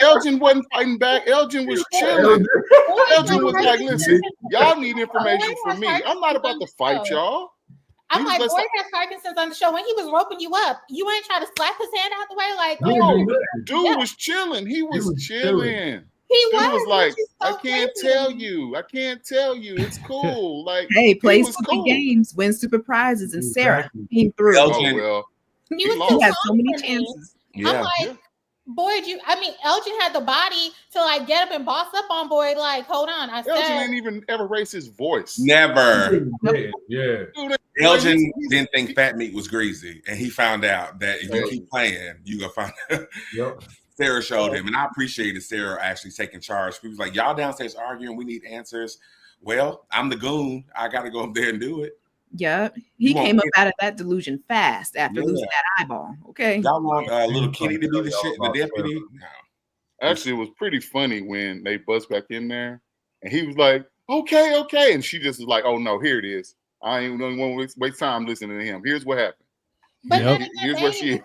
S7: Elgin wasn't fighting back. Elgin was chilling. Elgin was like, listen, y'all need information from me. I'm not about to fight y'all.
S3: I'm like, Boyd has Parkinson's on the show. When he was roping you up, you ain't try to slap his hand out the way? Like, no,
S7: dude was chilling. He was chilling. He was like, I can't tell you. It's cool. Like,
S5: hey, plays stupid games, wins super prizes, and Sarah came through.
S7: Oh, well.
S3: He
S5: had so many chances.
S3: Yeah. I'm like, Boyd, Elgin had the body to like get up and boss up on Boyd. Like, hold on.
S7: Elgin didn't even ever raise his voice.
S6: Never.
S2: Yeah.
S6: Elgin didn't think fat meat was greasy, and he found out that if you keep playing, you gonna find out.
S2: Yep.
S6: Sarah showed him, and I appreciated Sarah actually taking charge. He was like, y'all downstairs arguing, we need answers. Well, I'm the goon. I got to go up there and do it.
S5: Yeah, he came up out of that delusion fast after losing that eyeball. Okay.
S6: Y'all want little Kitty to be the deputy? No.
S7: Actually, it was pretty funny when they buzzed back in there, and he was like, okay. And she just was like, oh, no, here it is. I ain't going to waste time listening to him. Here's what happened.
S3: But
S7: here's where she is.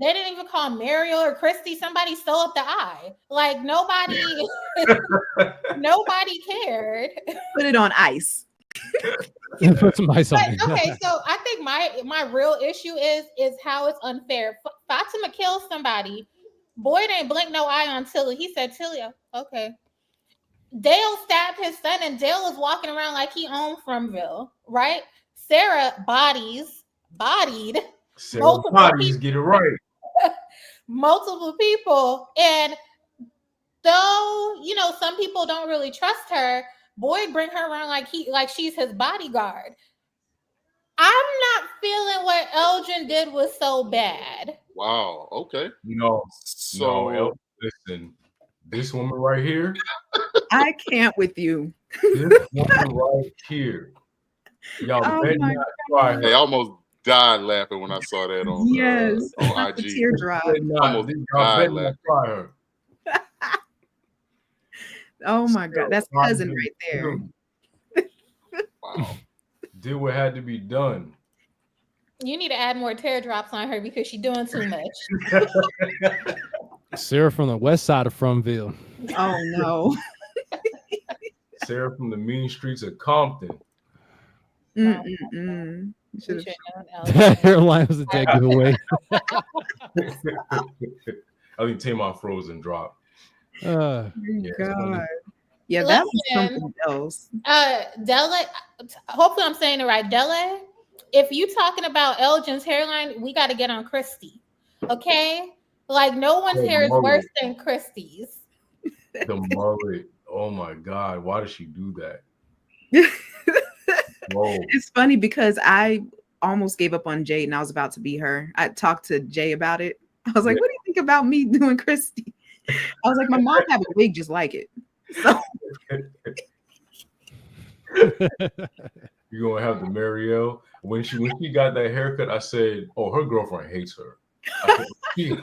S3: They didn't even call Mariel or Christy. Somebody stole up the eye. Like, nobody cared.
S5: Put it on ice.
S4: Put some ice on it.
S3: Okay, so I think my real issue is how it's unfair. Fatima kills somebody. Boyd ain't blink no eye on Tilly. He said, Tilly, okay. Dale stabbed his son, and Dale is walking around like he owned Fromville, right? Sarah bodied
S2: multiple bodies, get it right.
S3: Multiple people. And though, some people don't really trust her, Boyd bring her around like she's his bodyguard. I'm not feeling what Elgin did was so bad.
S7: Wow. Okay.
S2: So listen, this woman right here.
S5: I can't with you.
S2: This woman right here. Y'all better not try her.
S7: They almost died laughing when I saw that on IG.
S5: Teardrop.
S7: Almost died laughing.
S5: Oh my God, that's cousin right there.
S7: Wow.
S2: Did what had to be done.
S3: You need to add more teardrops on her because she's doing too much.
S4: Sarah from the west side of Fromville.
S5: Oh no.
S2: Sarah from the mean streets of Compton.
S4: That hairline was a dead giveaway.
S2: I think Tamar Frozen dropped.
S5: God. Yeah, that was something else.
S3: Della, hopefully I'm saying it right. Della, if you talking about Elgin's hairline, we got to get on Christy. Okay? Like, no one's hair is worse than Christy's.
S2: The mullet. Oh my God. Why does she do that? Whoa.
S5: It's funny because I almost gave up on Jade and I was about to be her. I talked to Jay about it. I was like, what do you think about me doing Christy? I was like, my mom have a wig just like it. So
S2: you're gonna have the Marielle. When she got that haircut, I said, oh, her girlfriend hates her.
S5: She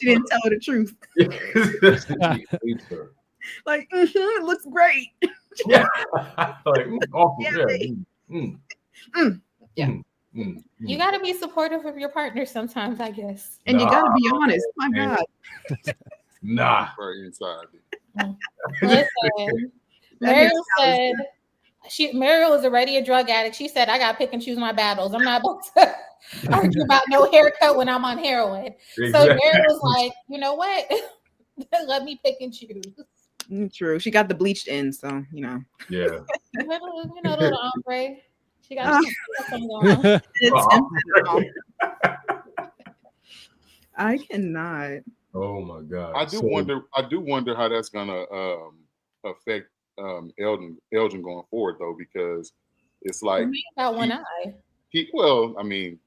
S5: didn't tell her the truth.
S2: She hates her.
S5: Like, it looks great.
S2: Yeah. Like, awful.
S3: You got to be supportive of your partner sometimes, I guess.
S5: And you got to be honest. My God.
S2: Nah.
S7: Right inside.
S3: Listen, Mariel said Mariel is already a drug addict. She said, I got to pick and choose my battles. I'm not about to argue about no haircut when I'm on heroin. Exactly. So Mariel was like, you know what? Let me pick and choose.
S5: True. She got the bleached end, so, you know.
S2: Yeah.
S3: Little ombre. She got something going on.
S5: I cannot.
S2: Oh my God.
S7: I do wonder how that's gonna affect Elgin going forward though, because it's like
S3: he got one eye.
S7: I mean,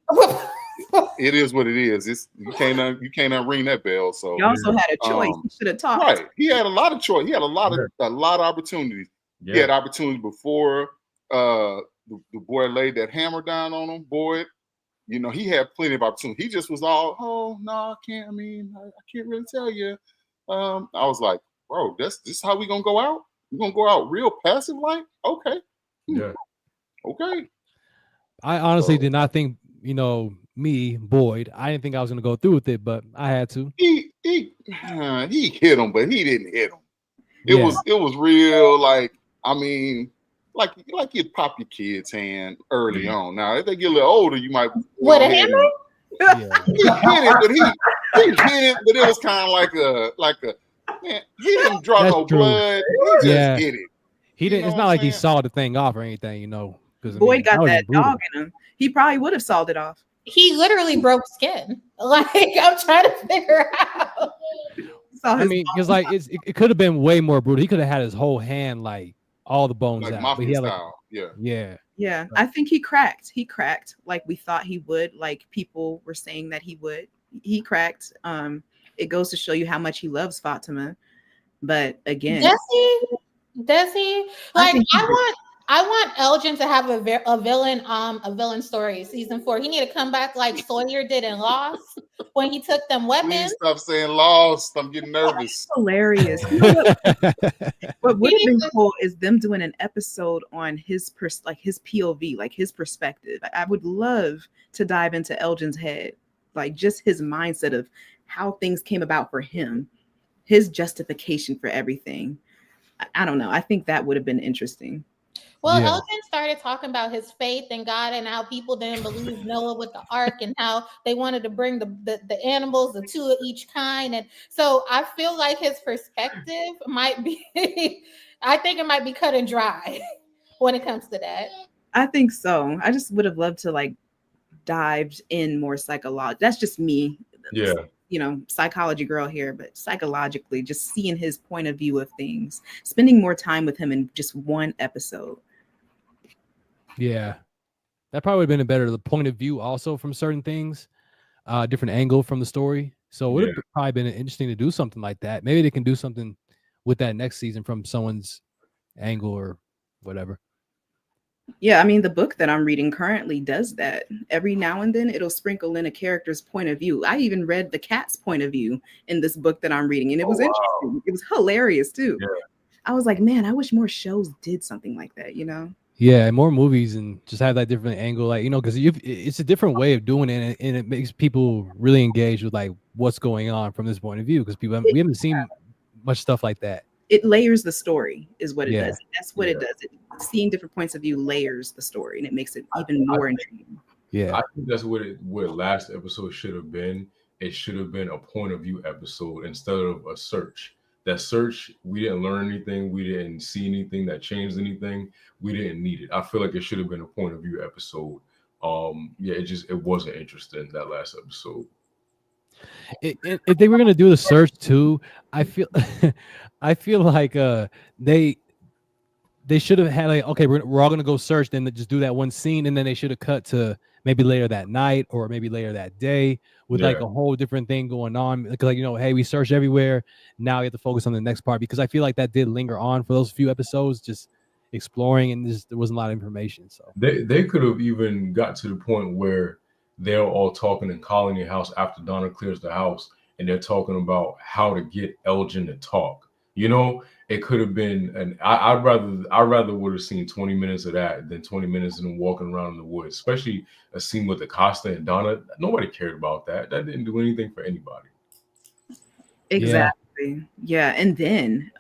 S7: it is what it is. You can't unring that bell. So
S5: he also had a choice. He should have talked.
S7: Right. He had a lot of choice. He had a lot of opportunities. Yeah. He had opportunities before the boy laid that hammer down on him. Boy, you know, he had plenty of opportunities. He just was all, oh no, I can't. I mean, I can't really tell you. I was like, bro, this how we gonna go out? We're gonna go out real passive like? Okay.
S2: Yeah.
S7: Okay.
S4: I honestly did not think, you know, me, Boyd, I didn't think I was gonna go through with it, but I had to.
S7: He hit him, but he didn't hit him. It was real, like, I mean, like you'd pop your kid's hand early on. Now, if they get a little older, you might
S3: what a hammer?
S7: Yeah. He hit it, but he hit it, but it was kind of like a man, he didn't draw no blood. He just hit it.
S4: He didn't. It's not like he sawed the thing off or anything, you know. Because
S5: Boyd got that dog in him. He probably would have sawed it off.
S3: He literally broke skin. Like, I'm trying to figure out.
S4: I mean, because like it could have been way more brutal. He could have had his whole hand, like all the bones
S7: like
S4: out.
S7: Mafia
S4: but he had,
S7: style.
S5: Yeah. I think he cracked. He cracked like we thought he would. Like people were saying that he would. He cracked. It goes to show you how much he loves Fatima. But again,
S3: does he? Like, I want Elgin to have a villain story. Season 4. He need to come back like Sawyer did in Lost when he took them weapons.
S7: Please stop saying Lost. I'm getting nervous.
S5: That's hilarious. You know what would have been cool is them doing an episode on his POV, like his perspective. I would love to dive into Elgin's head, like just his mindset of how things came about for him, his justification for everything. I don't know. I think that would have been interesting.
S3: Well, Elgin started talking about his faith in God and how people didn't believe Noah with the ark and how they wanted to bring the animals, the 2 of each kind. And so I feel like his perspective might be, I think it might be cut and dry when it comes to that.
S5: I think so. I just would have loved to like dived in more psychological. That's just me.
S2: Yeah.
S5: You know, psychology girl here, but psychologically, just seeing his point of view of things, spending more time with him in just one episode.
S4: Yeah, that probably would have been better. The point of view also from certain things, different angle from the story. So it would have probably been interesting to do something like that. Maybe they can do something with that next season from someone's angle or whatever.
S5: Yeah, I mean, the book that I'm reading currently does that. Every now and then it'll sprinkle in a character's point of view. I even read the cat's point of view in this book that I'm reading, and it was interesting. It was hilarious too. Yeah. I was like, man, I wish more shows did something like that, you know?
S4: Yeah, and more movies and just have that different angle, like, you know, because it's a different way of doing it, and it makes people really engage with like what's going on from this point of view, because we haven't seen much stuff like that.
S5: It layers the story is what it does. That's what it does. Seeing different points of view layers the story, and it makes it even more intriguing.
S2: Yeah, I think that's what last episode should have been. It should have been a point of view episode instead of a search. That search, we didn't learn anything. We didn't see anything that changed anything. We didn't need it. I feel like it should have been a point of view episode. It wasn't interesting, that last episode.
S4: If they were gonna do the search too, I feel like they should have had like, okay, we're all gonna go search, then just do that one scene, and then they should have cut to maybe later that night or maybe later that day with like a whole different thing going on. Like, you know, hey, we searched everywhere. Now we have to focus on the next part, because I feel like that did linger on for those few episodes, just exploring, and there wasn't a lot of information. So
S2: they could have even got to the point where they're all talking in Colony House after Donna clears the house, and they're talking about how to get Elgin to talk. You know, it could have been, and I'd rather would have seen 20 minutes of that than 20 minutes of them walking around in the woods, especially a scene with Acosta and Donna. Nobody cared about that. That didn't do anything for anybody.
S5: Exactly. Yeah. And then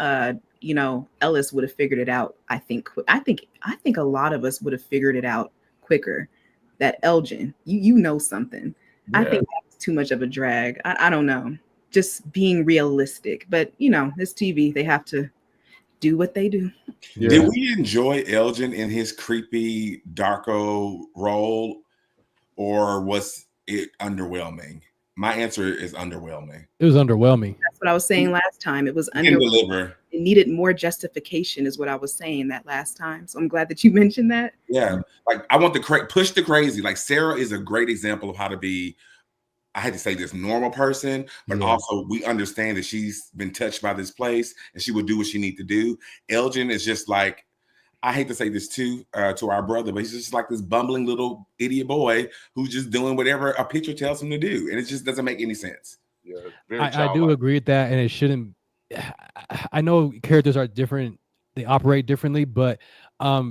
S5: you know, Ellis would have figured it out. I think a lot of us would have figured it out quicker. That Elgin, you know something. Yeah. I think that's too much of a drag. I don't know. Just being realistic. But you know, it's TV. They have to do what they do.
S6: Yeah. Did we enjoy Elgin in his creepy Darko role, or was it underwhelming? My answer is underwhelming.
S4: It was underwhelming.
S5: That's what I was saying last time. It was underwhelming. It needed more justification, is what I was saying that last time. So I'm glad that you mentioned that.
S6: Yeah, like I want to push the crazy. Like Sarah is a great example of how to be, I had to say this, normal person, but also we understand that she's been touched by this place and she will do what she needs to do. Elgin is just like, I hate to say this too, to our brother, but he's just like this bumbling little idiot boy who's just doing whatever a picture tells him to do. And it just doesn't make any sense.
S7: Yeah,
S4: I do agree with that. And it shouldn't, I know characters are different. They operate differently, but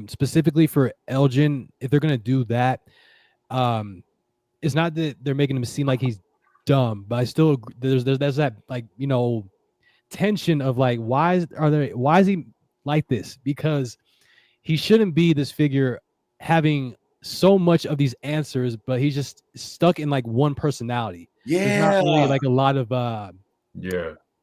S4: specifically for Elgin, if they're going to do that, it's not that they're making him seem like he's dumb, but I still agree, there's that, like, you know, tension of like, why is he like this? Because he shouldn't be this figure having so much of these answers, but he's just stuck in like one personality.
S6: Yeah,
S4: there's not really like a lot of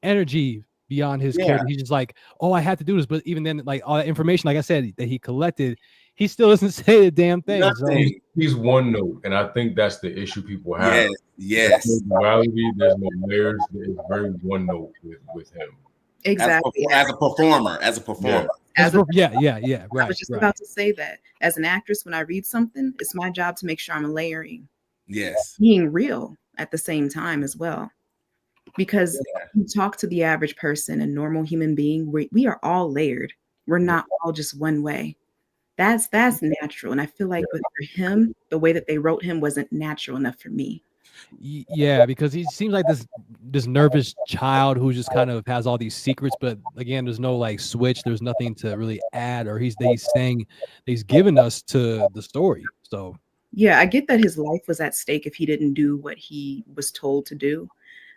S4: energy beyond his character. He's just like, oh, I had to do this, but even then, like all that information, like I said, that he collected, he still doesn't say the damn thing. So.
S2: He's one note, and I think that's the issue people have.
S6: Yes.
S2: There's no duality, there's no layers. It's very one note with him.
S5: Exactly.
S6: As a performer.
S5: Yeah.
S4: Right.
S5: I was just about to say that. As an actress, when I read something, it's my job to make sure I'm layering.
S6: Yes.
S5: Being real at the same time as well. Because you talk to the average person, a normal human being, we are all layered. We're not all just one way. That's natural. And I feel like for him, the way that they wrote him wasn't natural enough for me.
S4: Yeah, because he seems like this nervous child who just kind of has all these secrets, but again, there's no like switch. There's nothing to really add, or he's saying he's given us to the story. So
S5: yeah, I get that his life was at stake if he didn't do what he was told to do,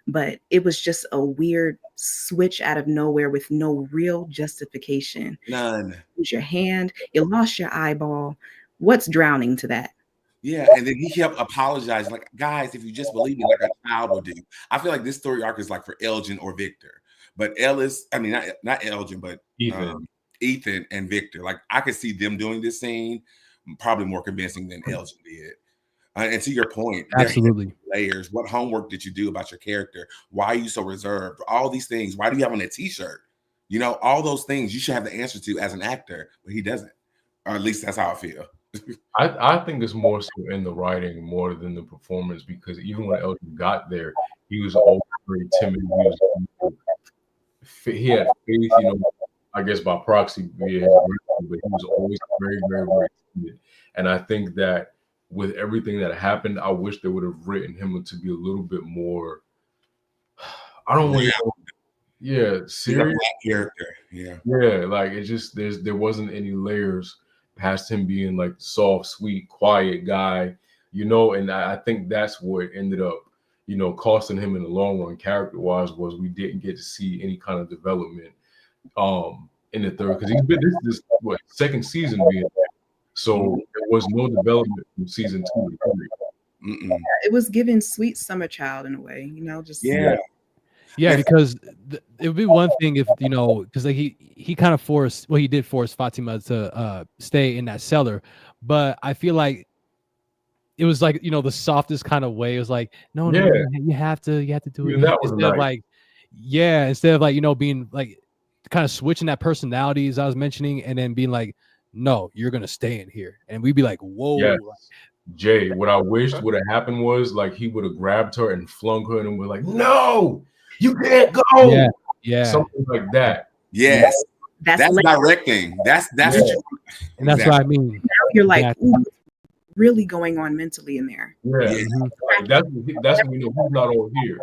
S5: but it was just a weird switch out of nowhere with no real justification.
S6: None.
S5: Lose your hand, you lost your eyeball. What's drowning to that?
S6: Yeah, and then he kept apologizing, like, guys, if you just believe me, like a child would do. I feel like this story arc is like for Elgin or Victor, but Ellis, I mean, not Elgin, but Ethan and Victor. Like, I could see them doing this scene probably more convincing than Elgin did. And to your point,
S4: absolutely,
S6: layers. What homework did you do about your character? Why are you so reserved? All these things. Why do you have on a t-shirt? You know, all those things you should have the answer to as an actor, but he doesn't. Or at least that's how I feel.
S2: I think it's more so in the writing more than the performance, because even when Elgin got there, he was always very timid. He had faith, you know, I guess by proxy, but he was always very, very, very timid. And I think that with everything that happened, I wish they would have written him to be a little bit more, I don't really know. Serious
S6: character. Yeah,
S2: like it just there wasn't any layers past him being like soft, sweet, quiet guy, you know, and I think that's what ended up, you know, costing him in the long run, character-wise, was we didn't get to see any kind of development in the third, because he's been this second season being there, so there was no development from season 2 to 3.
S5: It was giving sweet summer child in a way, you know, just
S4: Yeah, because it would be one thing if, you know, because like he kind of he did force Fatima to stay in that cellar, but I feel like it was like, you know, the softest kind of way. It was like, no, you have to do it. Instead of like, instead of like, you know, being like kind of switching that personality as I was mentioning, and then being like, no, you're gonna stay in here, and we'd be like, whoa.
S2: Yes. Jay, what I wished would have happened was like he would have grabbed her and flung her and was like, no, you can't go.
S4: Yeah.
S2: Something like that.
S6: Yes. That's directing. That's
S4: and that's what I mean.
S5: Now you're like, ooh, really going on mentally in there.
S2: Yeah. That's when you know who's not all here.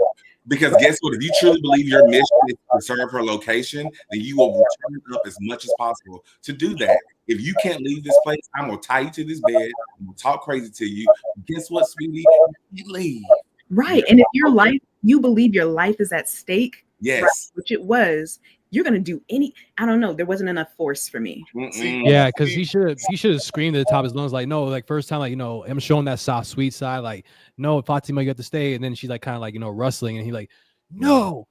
S6: Because guess what? If you truly believe your mission is to serve her location, then you will turn up as much as possible to do that. If you can't leave this place, I'm gonna tie you to this bed. I'm gonna talk crazy to you. Guess what, sweetie? You leave.
S5: Right. And if your life, you believe your life is at stake,
S6: yes,
S5: right, which it was, you're gonna do any. I don't know. There wasn't enough force for me.
S4: Yeah, because he should have screamed at the top of his lungs, like, no, like first time, like, you know, him showing that soft, sweet side, like, no, Fatima, you have to stay. And then she's like kind of like, you know, rustling, and he like, no,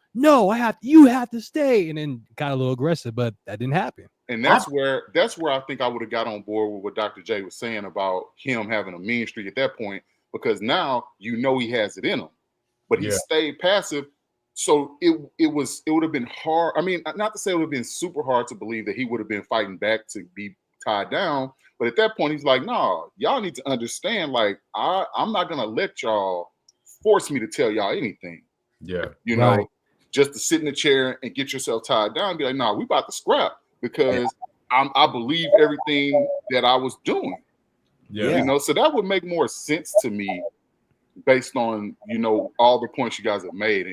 S4: you have to stay. And then got a little aggressive, but that didn't happen.
S7: And that's where I think I would have got on board with what Dr. J was saying about him having a mean streak at that point, because now you know he has it in him, but he stayed passive. So it would have been hard. I mean, not to say it would have been super hard to believe that he would have been fighting back to be tied down, but at that point he's like, no, y'all need to understand, like, I'm not gonna let y'all force me to tell y'all anything.
S2: Yeah,
S7: you know, just to sit in the chair and get yourself tied down and be like, no, we about to scrap. Because I believe everything that I was doing. Yeah. You know, so that would make more sense to me based on, you know, all the points you guys have made.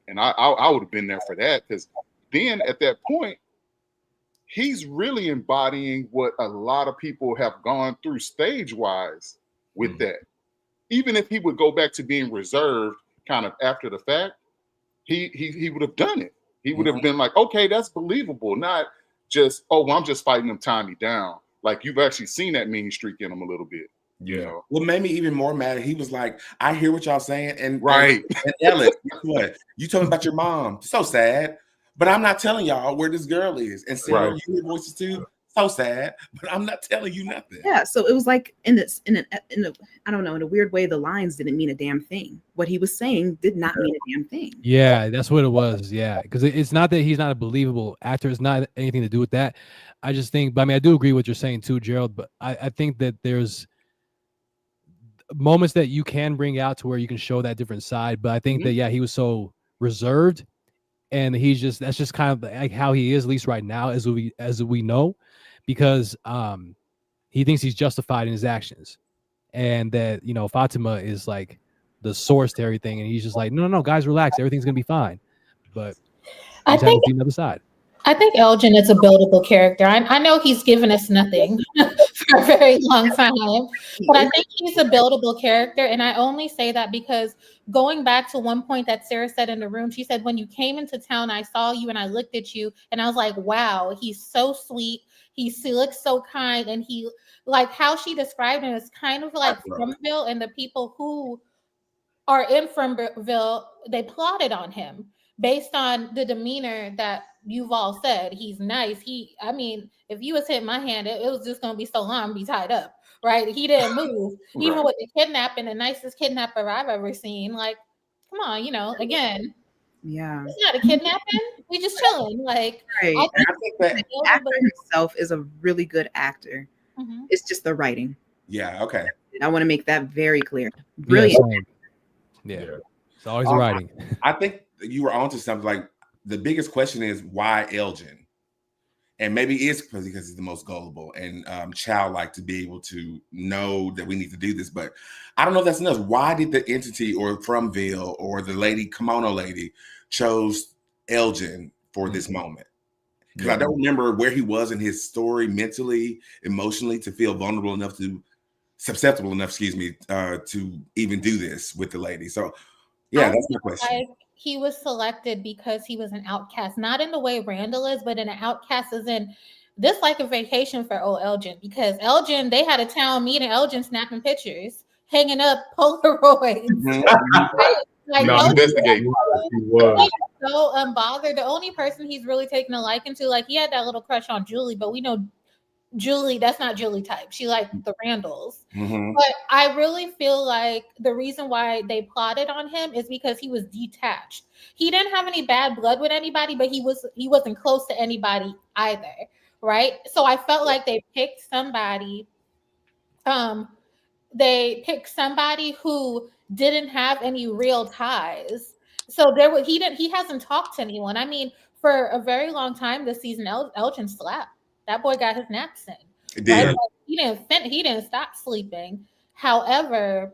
S7: And I would have been there for that, because then at that point, he's really embodying what a lot of people have gone through stage-wise with that. Even if he would go back to being reserved kind of after the fact, he would have done it. He would have been like, okay, that's believable. Not just, oh, well, I'm just fighting him, tie me down. Like, you've actually seen that mean streak in him a little bit.
S2: Yeah.
S7: You know?
S6: What made me even more mad, he was like, I hear what y'all saying. And
S7: right.
S6: And Ellis, guess what? You told me about your mom. So sad. But I'm not telling y'all where this girl is. And Sarah, you hear voices too. So sad, but I'm not telling you nothing.
S5: Yeah, so it was like in I don't know, in a weird way, the lines didn't mean a damn thing. What he was saying did not mean a damn thing.
S4: Yeah, that's what it was. Yeah, because it's not that he's not a believable actor. It's not anything to do with that. I just think, but I mean, I do agree with what you're saying too, Gerald. But I think that there's moments that you can bring out to where you can show that different side. But I think that he was so reserved, and that's just kind of like how he is, at least right now, as we know. Because he thinks he's justified in his actions, and that, you know, Fatima is like the source to everything, and he's just like, no, guys, relax, everything's gonna be fine. But
S3: I think
S4: the other side.
S3: I think Elgin is a buildable character. I know he's given us nothing for a very long time, but I think he's a buildable character, and I only say that because going back to one point that Sarah said in the room, she said, when you came into town, I saw you and I looked at you, and I was like, wow, he's so sweet. He looks so kind, and he, like how she described him, is kind of like Fromville, and the people who are in Fromville, they plotted on him based on the demeanor that you've all said. He's nice. I mean, if you was hitting my hand, it was just gonna be so long, be tied up, right? He didn't move, even with the kidnapping, the nicest kidnapper I've ever seen. Like, come on, you know, again.
S5: Yeah,
S3: it's not a kidnapping. We just chilling. Like,
S5: right. I think that the actor himself is a really good actor. It's just the writing.
S6: Yeah. Okay.
S5: I want to make that very clear. Brilliant.
S4: Yeah. It's always the writing.
S6: I think you were onto something. Like, the biggest question is why Elgin, and maybe it's because he's the most gullible and childlike to be able to know that we need to do this. But I don't know if that's enough. Why did the entity or Fromville or the lady, kimono lady, chose Elgin for this moment? Because I don't remember where he was in his story mentally, emotionally, to feel susceptible enough, to even do this with the lady. So, yeah, that's my question.
S3: Like, he was selected because he was an outcast, not in the way Randall is, but in an outcast as in this, like a vacation for old Elgin, because Elgin, they had a town meeting, Elgin snapping pictures, hanging up Polaroids. Right? Like,
S7: no, investigate.
S3: He was so unbothered. The only person he's really taken a liking to, like, he had that little crush on Julie, but we know Julie, that's not Julie type. She liked the Randalls. But I really feel like the reason why they plotted on him is because he was detached. He didn't have any bad blood with anybody, but he wasn't close to anybody either, right? So I felt like they picked somebody who didn't have any real ties. So he hasn't talked to anyone. I mean, for a very long time this season, Elgin slapped. That boy got his naps in. Right? Like, he didn't stop sleeping. However,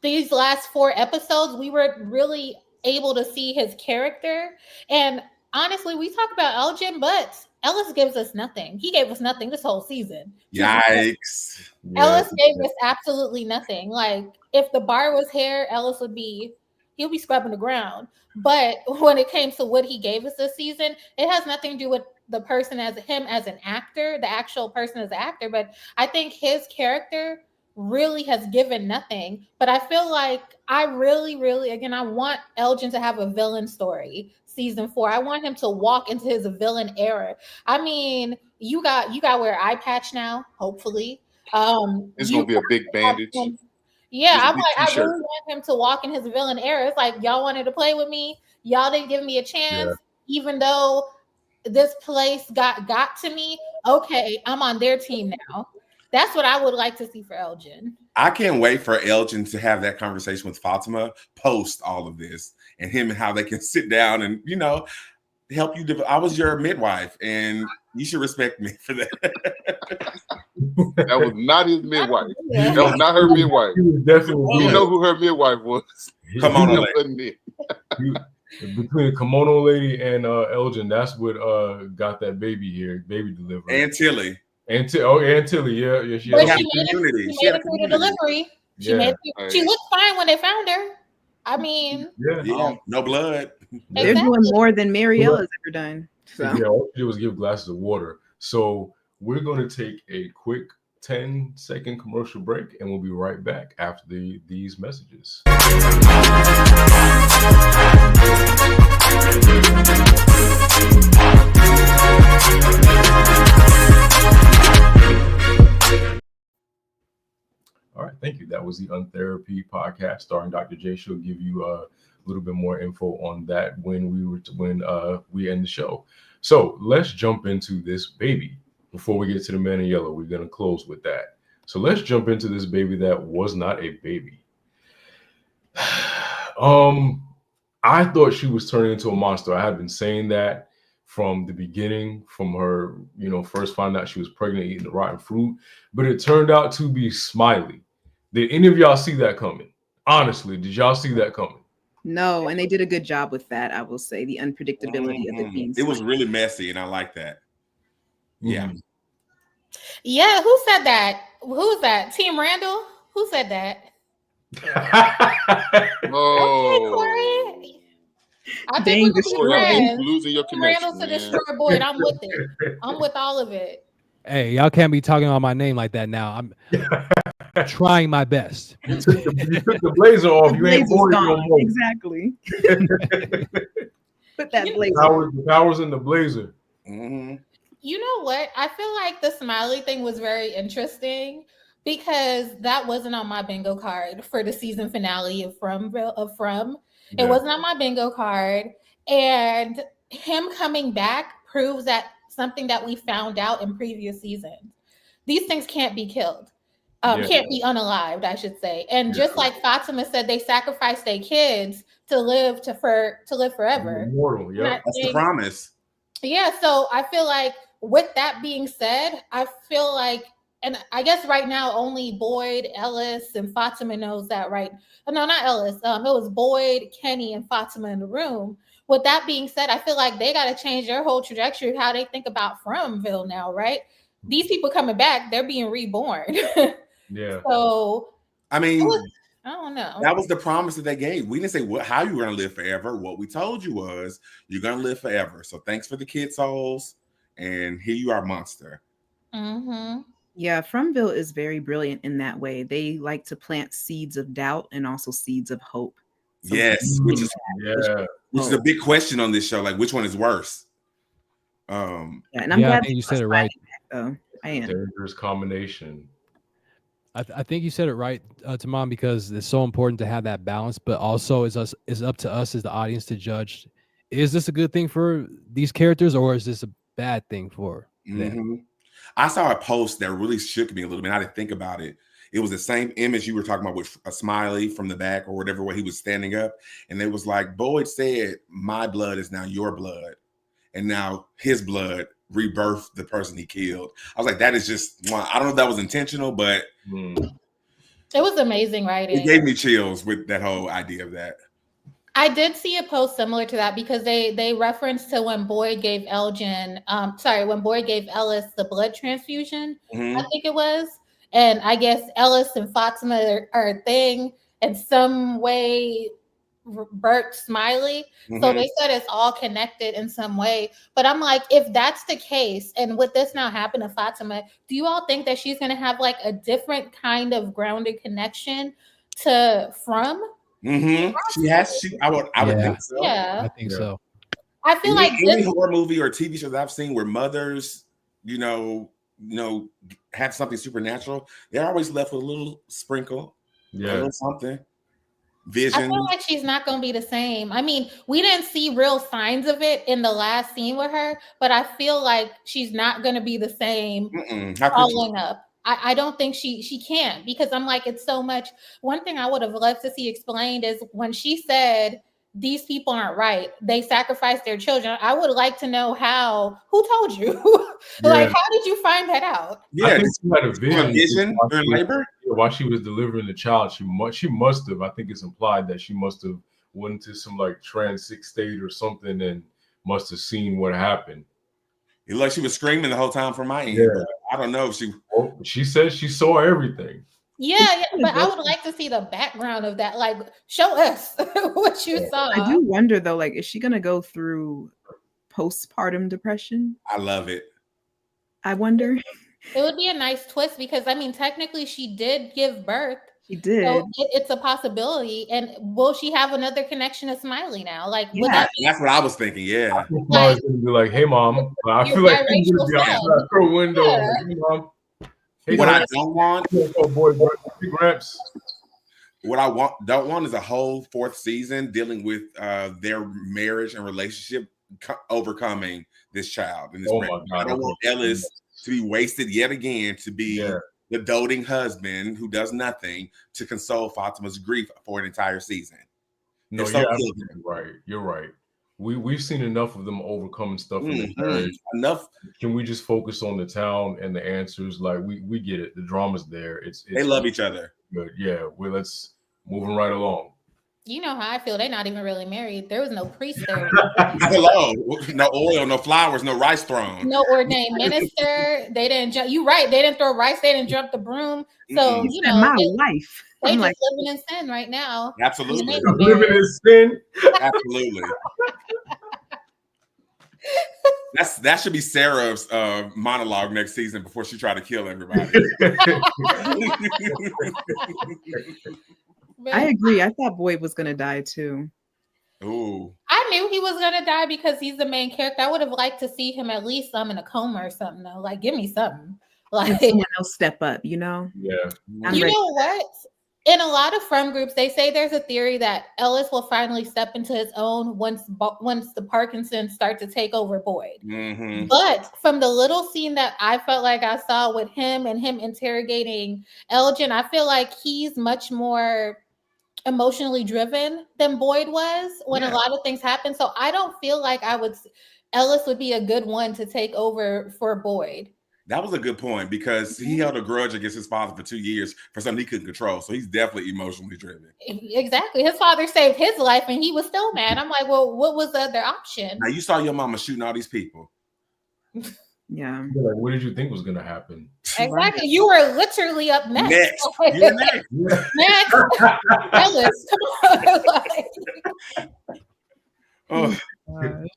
S3: these last 4 episodes, we were really able to see his character. And honestly, we talk about Elgin, but Ellis gives us nothing. He gave us nothing this whole season.
S6: Yikes.
S3: Ellis gave us absolutely nothing. Like, if the bar was here, Ellis would be he'll be scrubbing the ground. But when it came to what he gave us this season, it has nothing to do with the person as him as an actor, the actual person as an actor. But I think his character really has given nothing. But I feel like I really, really, again, I want Elgin to have a villain story season 4. I want him to walk into his villain era. I mean, you got to wear eye patch now, hopefully.
S7: It's gonna be a big bandage.
S3: Yeah, I'm like, I really want him to walk in his villain era. It's like, y'all wanted to play with me, y'all didn't give me a chance, even though this place got to me. Okay, I'm on their team now. That's what I would like to see for Elgin.
S6: I can't wait for Elgin to have that conversation with Fatima post all of this, and him and how they can sit down and, you know, help you. I was your midwife, and you should respect me for that.
S7: That was not his midwife. That was not her midwife.
S2: Definitely.
S7: You know who her midwife was.
S6: Kimono lady.
S2: Between the kimono lady and Elgin, that's what got that baby here, baby delivery.
S6: And Tilly.
S2: And Tilly, yeah.
S3: She made it through the delivery. She looked fine when they found her. I mean,
S6: no blood.
S5: They're doing more than Marielle has ever done. So.
S2: Yeah, all she did was give glasses of water. So we're going to take a quick 10-second commercial break, and we'll be right back after these messages. All right, thank you. That was the Untherapy podcast starring Dr. J. She'll give you a little bit more info on that when we end the show. So let's jump into this baby. Before we get to the Man in Yellow, we're going to close with that. So let's jump into this baby that was not a baby. I thought she was turning into a monster. I had been saying that from the beginning, from her, first finding out she was pregnant, eating the rotten fruit. But it turned out to be Smiley. Did any of y'all see that coming? Honestly, did y'all see that coming?
S5: No, and they did a good job with that, I will say, the unpredictability of it being
S6: It was really messy, and I like that. Yeah.
S3: Yeah, who said that? Who's that? Team Randall? Who said that?
S7: Oh.
S3: Okay, Corey. I think
S7: we're losing your connection.
S3: Randall to destroy Boyd. I'm with it. I'm with all of it.
S4: Hey, y'all can't be talking about my name like that now. I'm trying my best.
S2: You took the blazer off. You ain't Boyd no more.
S5: Exactly. Put that blazer.
S2: The power's in the blazer.
S6: Mm-hmm.
S3: You know what? I feel like the Smiley thing was very interesting because that wasn't on my bingo card for the season finale of From. It wasn't on my bingo card. And him coming back proves that something that we found out in previous seasons. These things can't be killed. Can't be unalived, I should say. And just like Fatima said, they sacrificed their kids to live forever.
S2: Immortal, yeah.
S6: That's the promise.
S3: Yeah, so I feel like with that being said, I feel like, and I guess right now only Boyd, Ellis, and Fatima knows that, right? No, not Ellis. It was Boyd, Kenny, and Fatima in the room. With that being said, I feel like they got to change their whole trajectory of how they think about Fromville now, right? These people coming back, they're being reborn.
S2: Yeah.
S3: So,
S6: I mean,
S3: I don't know.
S6: That was the promise that they gave. We didn't say how you were going to live forever. What we told you was you're going to live forever. So thanks for the kid souls. And here you are, monster.
S3: Mm-hmm.
S5: Yeah, Fromville is very brilliant in that way. They like to plant seeds of doubt and also seeds of hope. So
S6: yes, which is a big question on this show. Like, which one is worse?
S5: And I'm glad
S4: I think you said it right.
S5: I am.
S2: Dangerous combination.
S4: I think you said it right, Tamam, because it's so important to have that balance, but also it's up to us as the audience to judge, is this a good thing for these characters or is this a bad thing for them?
S6: I saw a post that really shook me a little bit. I didn't think about it. It was the same image you were talking about with a Smiley from the back or whatever, where he was standing up. And it was like, Boyd said, my blood is now your blood. And now his blood rebirthed the person he killed. I was like, that is just, I don't know if that was intentional, but
S3: it was amazing writing.
S6: It gave me chills with that whole idea of that.
S3: I did see a post similar to that because they referenced to when Boyd gave Ellis the blood transfusion, I think it was. And I guess Ellis and Fatima are a thing in some way. Bert, Smiley. So they said it's all connected in some way. But I'm like, if that's the case, and with this now happened to Fatima, do you all think that she's gonna have like a different kind of grounded connection to From?
S6: She has. I would think so.
S3: Yeah,
S4: I think so.
S3: I feel like
S6: any horror movie or TV show that I've seen where mothers, have something supernatural, they're always left with a little sprinkle, a little something. Vision.
S3: I feel like she's not going to be the same. I mean, we didn't see real signs of it in the last scene with her, but I feel like she's not going to be the same following up. I don't think she can't, because I'm like, it's so much. One thing I would have loved to see explained is when she said, these people aren't right, they sacrificed their children. I would like to know who told you? Like, how did you find that out?
S2: Yeah, I think she had a vision during labor. While she was delivering the child, she must have. I think it's implied that she must have went into some like transit state or something and must have seen what happened.
S6: It like she was screaming the whole time from my end. Yeah. I don't know if she.
S2: Well, she said she saw everything.
S3: Yeah, but I would like to see the background of that. Like, show us what you saw.
S5: I do wonder though, like, is she gonna go through postpartum depression?
S6: I love it.
S5: I wonder.
S3: It would be a nice twist because I mean, technically, she did give birth.
S5: She did.
S3: So it's a possibility. And will she have another connection to Smiley now? Like,
S6: that's what I was thinking. Yeah.
S2: I was going to be like, "Hey, mom." I feel like she's going to be outside her window. Yeah. Hey, mom. Hey,
S6: what I don't want,
S2: what
S6: I don't want is a whole fourth season dealing with their marriage and relationship overcoming this child and this marriage. I don't want Ellis to be wasted yet again to be the doting husband who does nothing to console Fatima's grief for an entire season.
S2: No, you're absolutely right. You're right. We've seen enough of them overcoming stuff in the marriage.
S6: Enough.
S2: Can we just focus on the town and the answers? Like we get it. The drama's there. It's
S6: they love each other.
S2: Good. Yeah. Let's moving right along.
S3: You know how I feel. They're not even really married. There was no priest there.
S6: Hello. No oil, no flowers, no rice thrown.
S3: No ordained minister. They didn't jump. You're right. They didn't throw rice. They didn't jump the broom. So, you know.
S5: My life.
S3: They just like, living in sin right now.
S6: Absolutely.
S2: Living in sin.
S6: Absolutely. That should be Sarah's monologue next season before she tried to kill everybody.
S5: I agree. I thought Boyd was gonna die too.
S6: Ooh.
S3: I knew he was gonna die because he's the main character. I would have liked to see him at least in a coma or something though. Like, give me something. Like
S5: someone else step up, you know?
S2: Yeah.
S3: You know what? In a lot of From groups, they say there's a theory that Ellis will finally step into his own once the Parkinsons start to take over Boyd.
S6: Mm-hmm.
S3: But from the little scene that I felt like I saw with him and him interrogating Elgin, I feel like he's much more emotionally driven than Boyd was when a lot of things happen. So I don't feel like Ellis would be a good one to take over for Boyd.
S6: That was a good point because he held a grudge against his father for 2 years for something he couldn't control. So he's definitely emotionally driven.
S3: Exactly. His father saved his life and he was still mad. I'm like, well, what was the other option?
S6: Now you saw your mama shooting all these people.
S5: Yeah.
S2: Like, what did you think was going to happen?
S3: Exactly. You were literally up next.
S6: You're next.
S3: Next. Ellis, come on.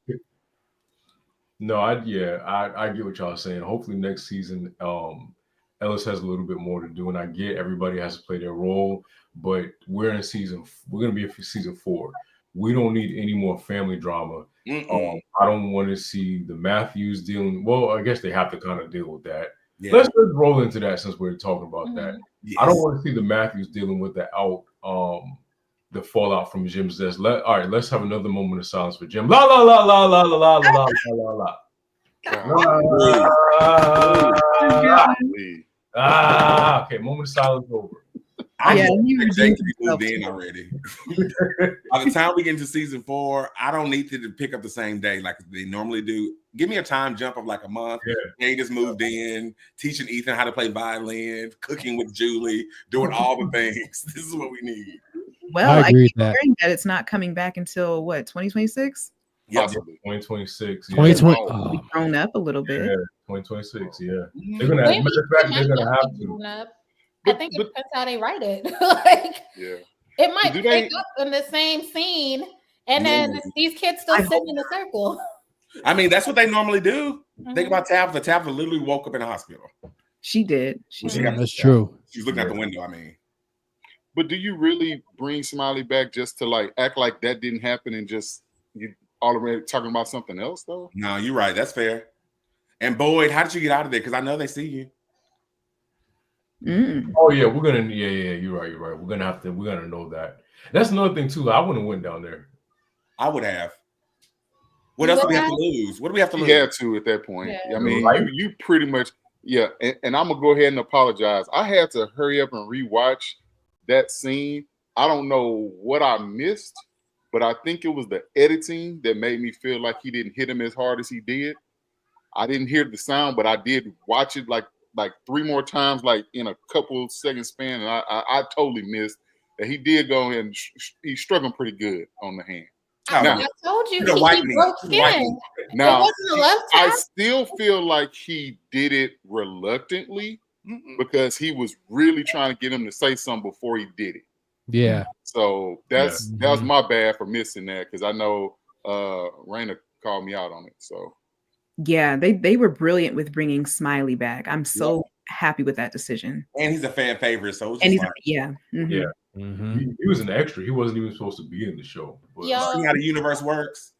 S2: No, I get what y'all are saying. Hopefully next season, Ellis has a little bit more to do, and I get everybody has to play their role. But we're going to be in season 4. We don't need any more family drama. I don't want to see the Matthews dealing. Well, I guess they have to kind of deal with that. Yeah. Let's roll into that since we're talking about that. Yes. I don't want to see the Matthews dealing with the fallout from Jim's death. All right, let's have another moment of silence for Jim. La la la la la la la la la la. Okay, moment of silence over.
S6: You moved in already. By the time we get into season 4, I don't need to pick up the same day like they normally do. Give me a time jump of like a month. They just moved in, teaching Ethan how to play violin, cooking with Julie, doing all the things. This is what we need.
S5: Well, I keep hearing that it's not coming back until what, 2026?
S2: Yes, 2026.
S5: 2020. We've grown up a little bit.
S2: Yeah, 2026. Yeah, they're gonna have to.
S3: I think it depends how they write it. Like, It might pick up in the same scene, and then these kids still sitting in a circle.
S6: I mean, that's what they normally do. Think about Tabitha. Tabitha literally woke up in the hospital.
S5: She did.
S4: That's true.
S6: She was looking out the window. I mean,
S7: but do you really bring Smiley back just to like act like that didn't happen and just you already talking about something else though?
S6: No, you're right. That's fair. And Boyd, how did you get out of there? Because I know they see you.
S2: Oh yeah, we're gonna. Yeah. You're right. We're gonna know that. That's another thing too. I wouldn't have went down there.
S6: I would have. What else do we have to lose? What do we have to lose?
S7: You had to at that point. Yeah. I mean, you pretty much. Yeah, and I'm gonna go ahead and apologize. I had to hurry up and rewatch that scene. I don't know what I missed, but I think it was the editing that made me feel like he didn't hit him as hard as he did. I didn't hear the sound, but I did watch it like 3 more times, like in a couple second span, and I totally missed that he did go and he's struggling pretty good on the hand.
S3: Now, I told you he broke skin.
S7: Now, I still feel like he did it reluctantly because he was really trying to get him to say something before he did it.
S4: Yeah.
S7: So that was my bad for missing that because I know Raina called me out on it. So
S5: yeah, they were brilliant with bringing Smiley back. I'm so happy with that decision.
S6: And he's a fan favorite, so
S5: and he's
S2: He was an extra. He wasn't even supposed to be in the show. But
S6: see how the universe works.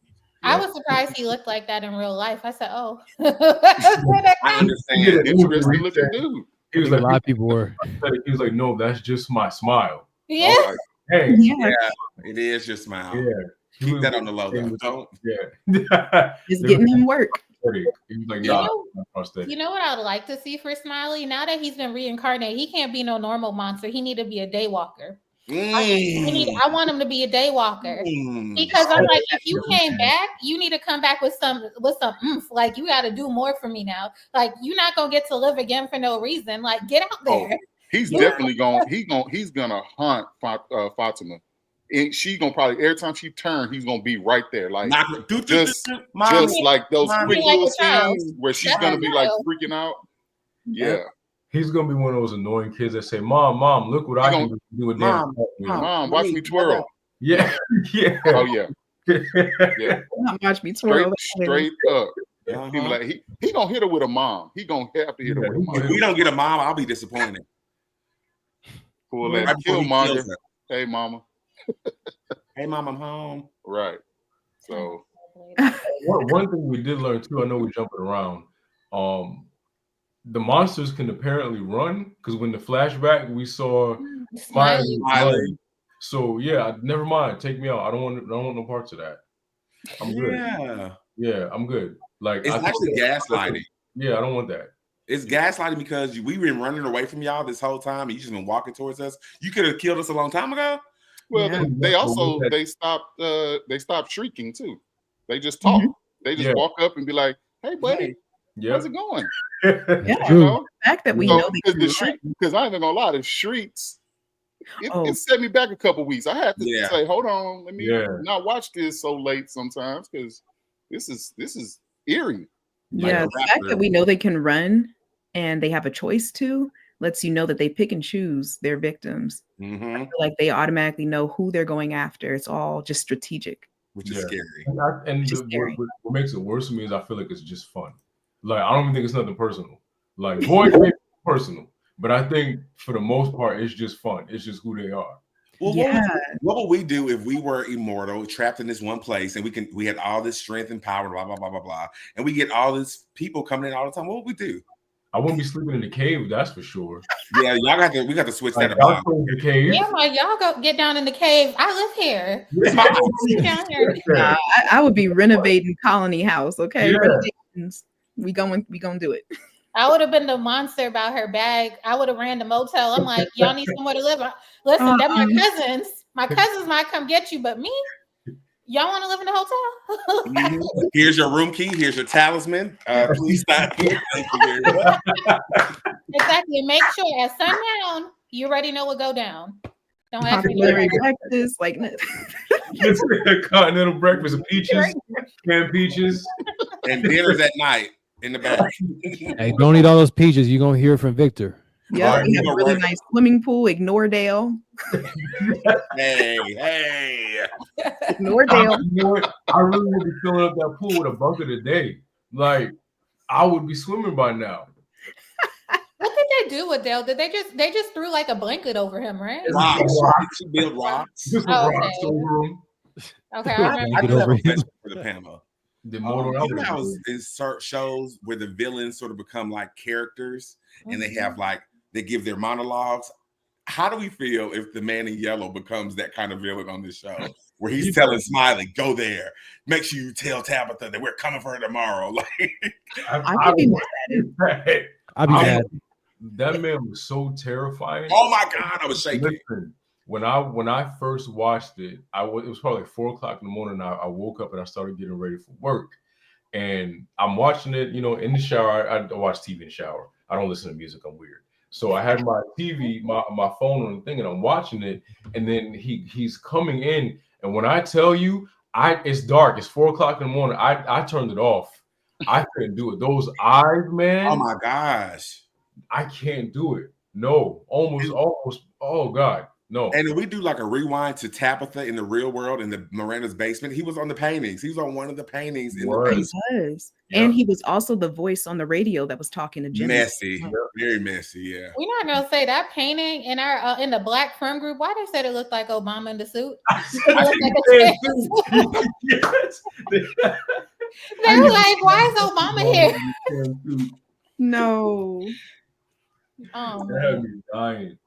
S3: I was surprised he looked like that in real life. I said, "Oh,
S6: I understand."
S7: Interesting looking dude.
S2: He was like,
S4: a lot of people were.
S2: He was like, "No, that's just my smile."
S3: Yeah.
S2: Like, hey,
S6: it is your smile.
S2: Yeah,
S6: keep that on the low.
S5: It's getting him work.
S2: He was like,
S3: you know what I'd like to see for Smiley? Now that he's been reincarnated, he can't be no normal monster. He need to be a day walker. I want him to be a day walker because I'm like, if you came back, you need to come back with some oomph. Like you got to do more for me now. Like you're not gonna get to live again for no reason. Like get out there.
S7: He's definitely he's gonna haunt Fatima. And she gonna probably every time she turns, he's gonna be right there, like just like those quick little scenes where she's gonna be like freaking out. Yeah.
S2: He's gonna be one of those annoying kids that say, "Mom, look what I can do with
S7: Mom, watch me twirl."
S2: Yeah.
S7: Oh yeah.
S5: Watch me twirl.
S7: Straight up. He like he gonna hit her with a mom. He gonna have to hit her with a mom.
S6: If we don't get a mom, I'll be disappointed.
S7: Pull that Killmonger. Hey, mama.
S6: Hey, mom, I'm home.
S7: Right. So
S2: one thing we did learn too. I know we're jumping around. The monsters can apparently run because when the flashback we saw Smiley. So yeah, never mind. Take me out. I don't want no parts of that. I'm good. Yeah, I'm good. Like
S6: it's actually gaslighting.
S2: Yeah, I don't want that.
S6: It's gaslighting because we've been running away from y'all this whole time, and you just been walking towards us. You could have killed us a long time ago.
S7: Well, they also stopped shrieking too. They just talk. They just walk up and be like, "Hey, buddy, how's it going?"
S5: The fact that we know
S7: because I ain't gonna lie, the shrieks. It set me back a couple weeks. I had to say, "Hold on, let me not watch this so late sometimes because this is eerie."
S5: Yeah, the fact that we know they can run and they have a choice to lets you know that they pick and choose their victims. I feel like they automatically know who they're going after. It's all just strategic,
S6: which is scary.
S2: What makes it worse for me is I feel like it's just fun. Like I don't even think it's nothing personal. Like boys, it's personal, but I think for the most part, it's just fun. It's just who they are.
S6: Well, what would we do if we were immortal, trapped in this one place, and we had all this strength and power, blah blah blah blah blah, and we get all these people coming in all the time? What would we do?
S2: I wouldn't be sleeping in the cave, that's for sure.
S6: Yeah, we got to switch that
S2: about. The cave.
S3: Yeah, like y'all go get down in the cave. I live here.
S5: Down here. I would be renovating Colony House. Okay, renovations. We gonna do it.
S3: I would have been the monster about her bag. I would have ran the motel. I'm like, y'all need somewhere to live. Listen, they're my cousins. My cousins might come get you, but me. Y'all want to live in a hotel?
S6: Here's your room key. Here's your talisman. Please stop here. Thank you very much.
S3: Exactly. Make sure at sundown, you already know what go down. Don't ask me.
S5: Breakfast, like
S2: it's a continental breakfast of peaches, canned peaches,
S6: and dinners at night in the back.
S4: Hey, don't eat all those peaches. You're gonna hear from Victor.
S5: Yeah, we have a really nice swimming pool. Ignore Dale.
S6: Hey.
S5: Ignore Dale.
S2: You know what? I really would be filling up that pool with a bucket a day. Like, I would be swimming by now.
S3: What did they do with Dale? Did they just threw like a blanket over him, right?
S6: Rocks. She built rocks.
S2: Just rocks over him.
S3: Okay, I remember.
S6: I do have a question for the panel.
S2: The
S6: in shows where the villains sort of become like characters and they have like they give their monologues. How do we feel if the man in yellow becomes that kind of villain on this show where he's telling Smiley, go there, make sure you tell Tabitha that we're coming for her tomorrow? Like,
S5: I would be mad at it.
S4: I'd be mad.
S2: That man was so terrifying.
S6: Oh my God, I was shaking.
S2: Listen, when I first watched it, it was probably like 4:00 in the morning. I woke up and I started getting ready for work, and I'm watching it. You know, in the shower. I watch TV in the shower. I don't listen to music. I'm weird. So I had my TV, my phone on the thing, and I'm watching it. And then he's coming in, and when I tell you, it's dark. It's 4:00 in the morning. I turned it off. I couldn't do it. Those eyes, man.
S6: Oh my gosh.
S2: I can't do it. No, almost. Oh God. No.
S6: And if we do like a rewind to Tabitha in the real world in the Miranda's basement, he was on the paintings. He was on one of the paintings in the basement.
S5: He was. Yeah. And he was also the voice on the radio that was talking to Jimmy.
S6: Messy. Very messy, yeah.
S3: We're not gonna say that painting in our in the Black friend group. Why they said it looked like Obama in the suit? They were like, why is Obama here?
S5: No.
S2: That'd be dying.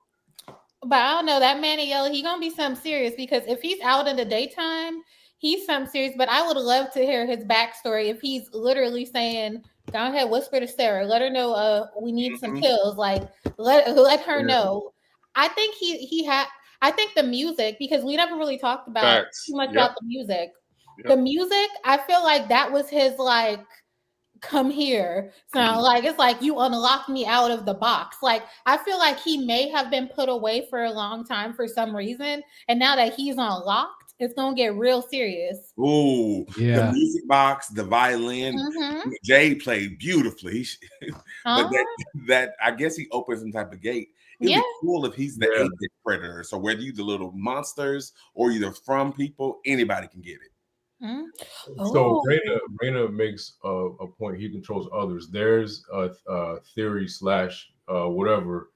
S3: But I don't know, that man in yellow, he gonna be something serious because if he's out in the daytime, he's something serious. But I would love to hear his backstory if he's literally saying, "Go ahead, whisper to Sarah, let her know we need some pills." Like let her know. I think I think the music, because we never really talked about too much about the music. The music, I feel like that was his like, come here. So like it's like you unlocked me out of the box. Like I feel like he may have been put away for a long time for some reason, and now that he's unlocked, it's gonna get real serious.
S6: Ooh, yeah. The music box, the violin. Jay played beautifully, but that I guess he opened some type of gate. It'd be cool if he's the apex predator. So whether you the little monsters or you're from people, anybody can get it.
S2: So Raina makes a point. He controls others. There's a theory / whatever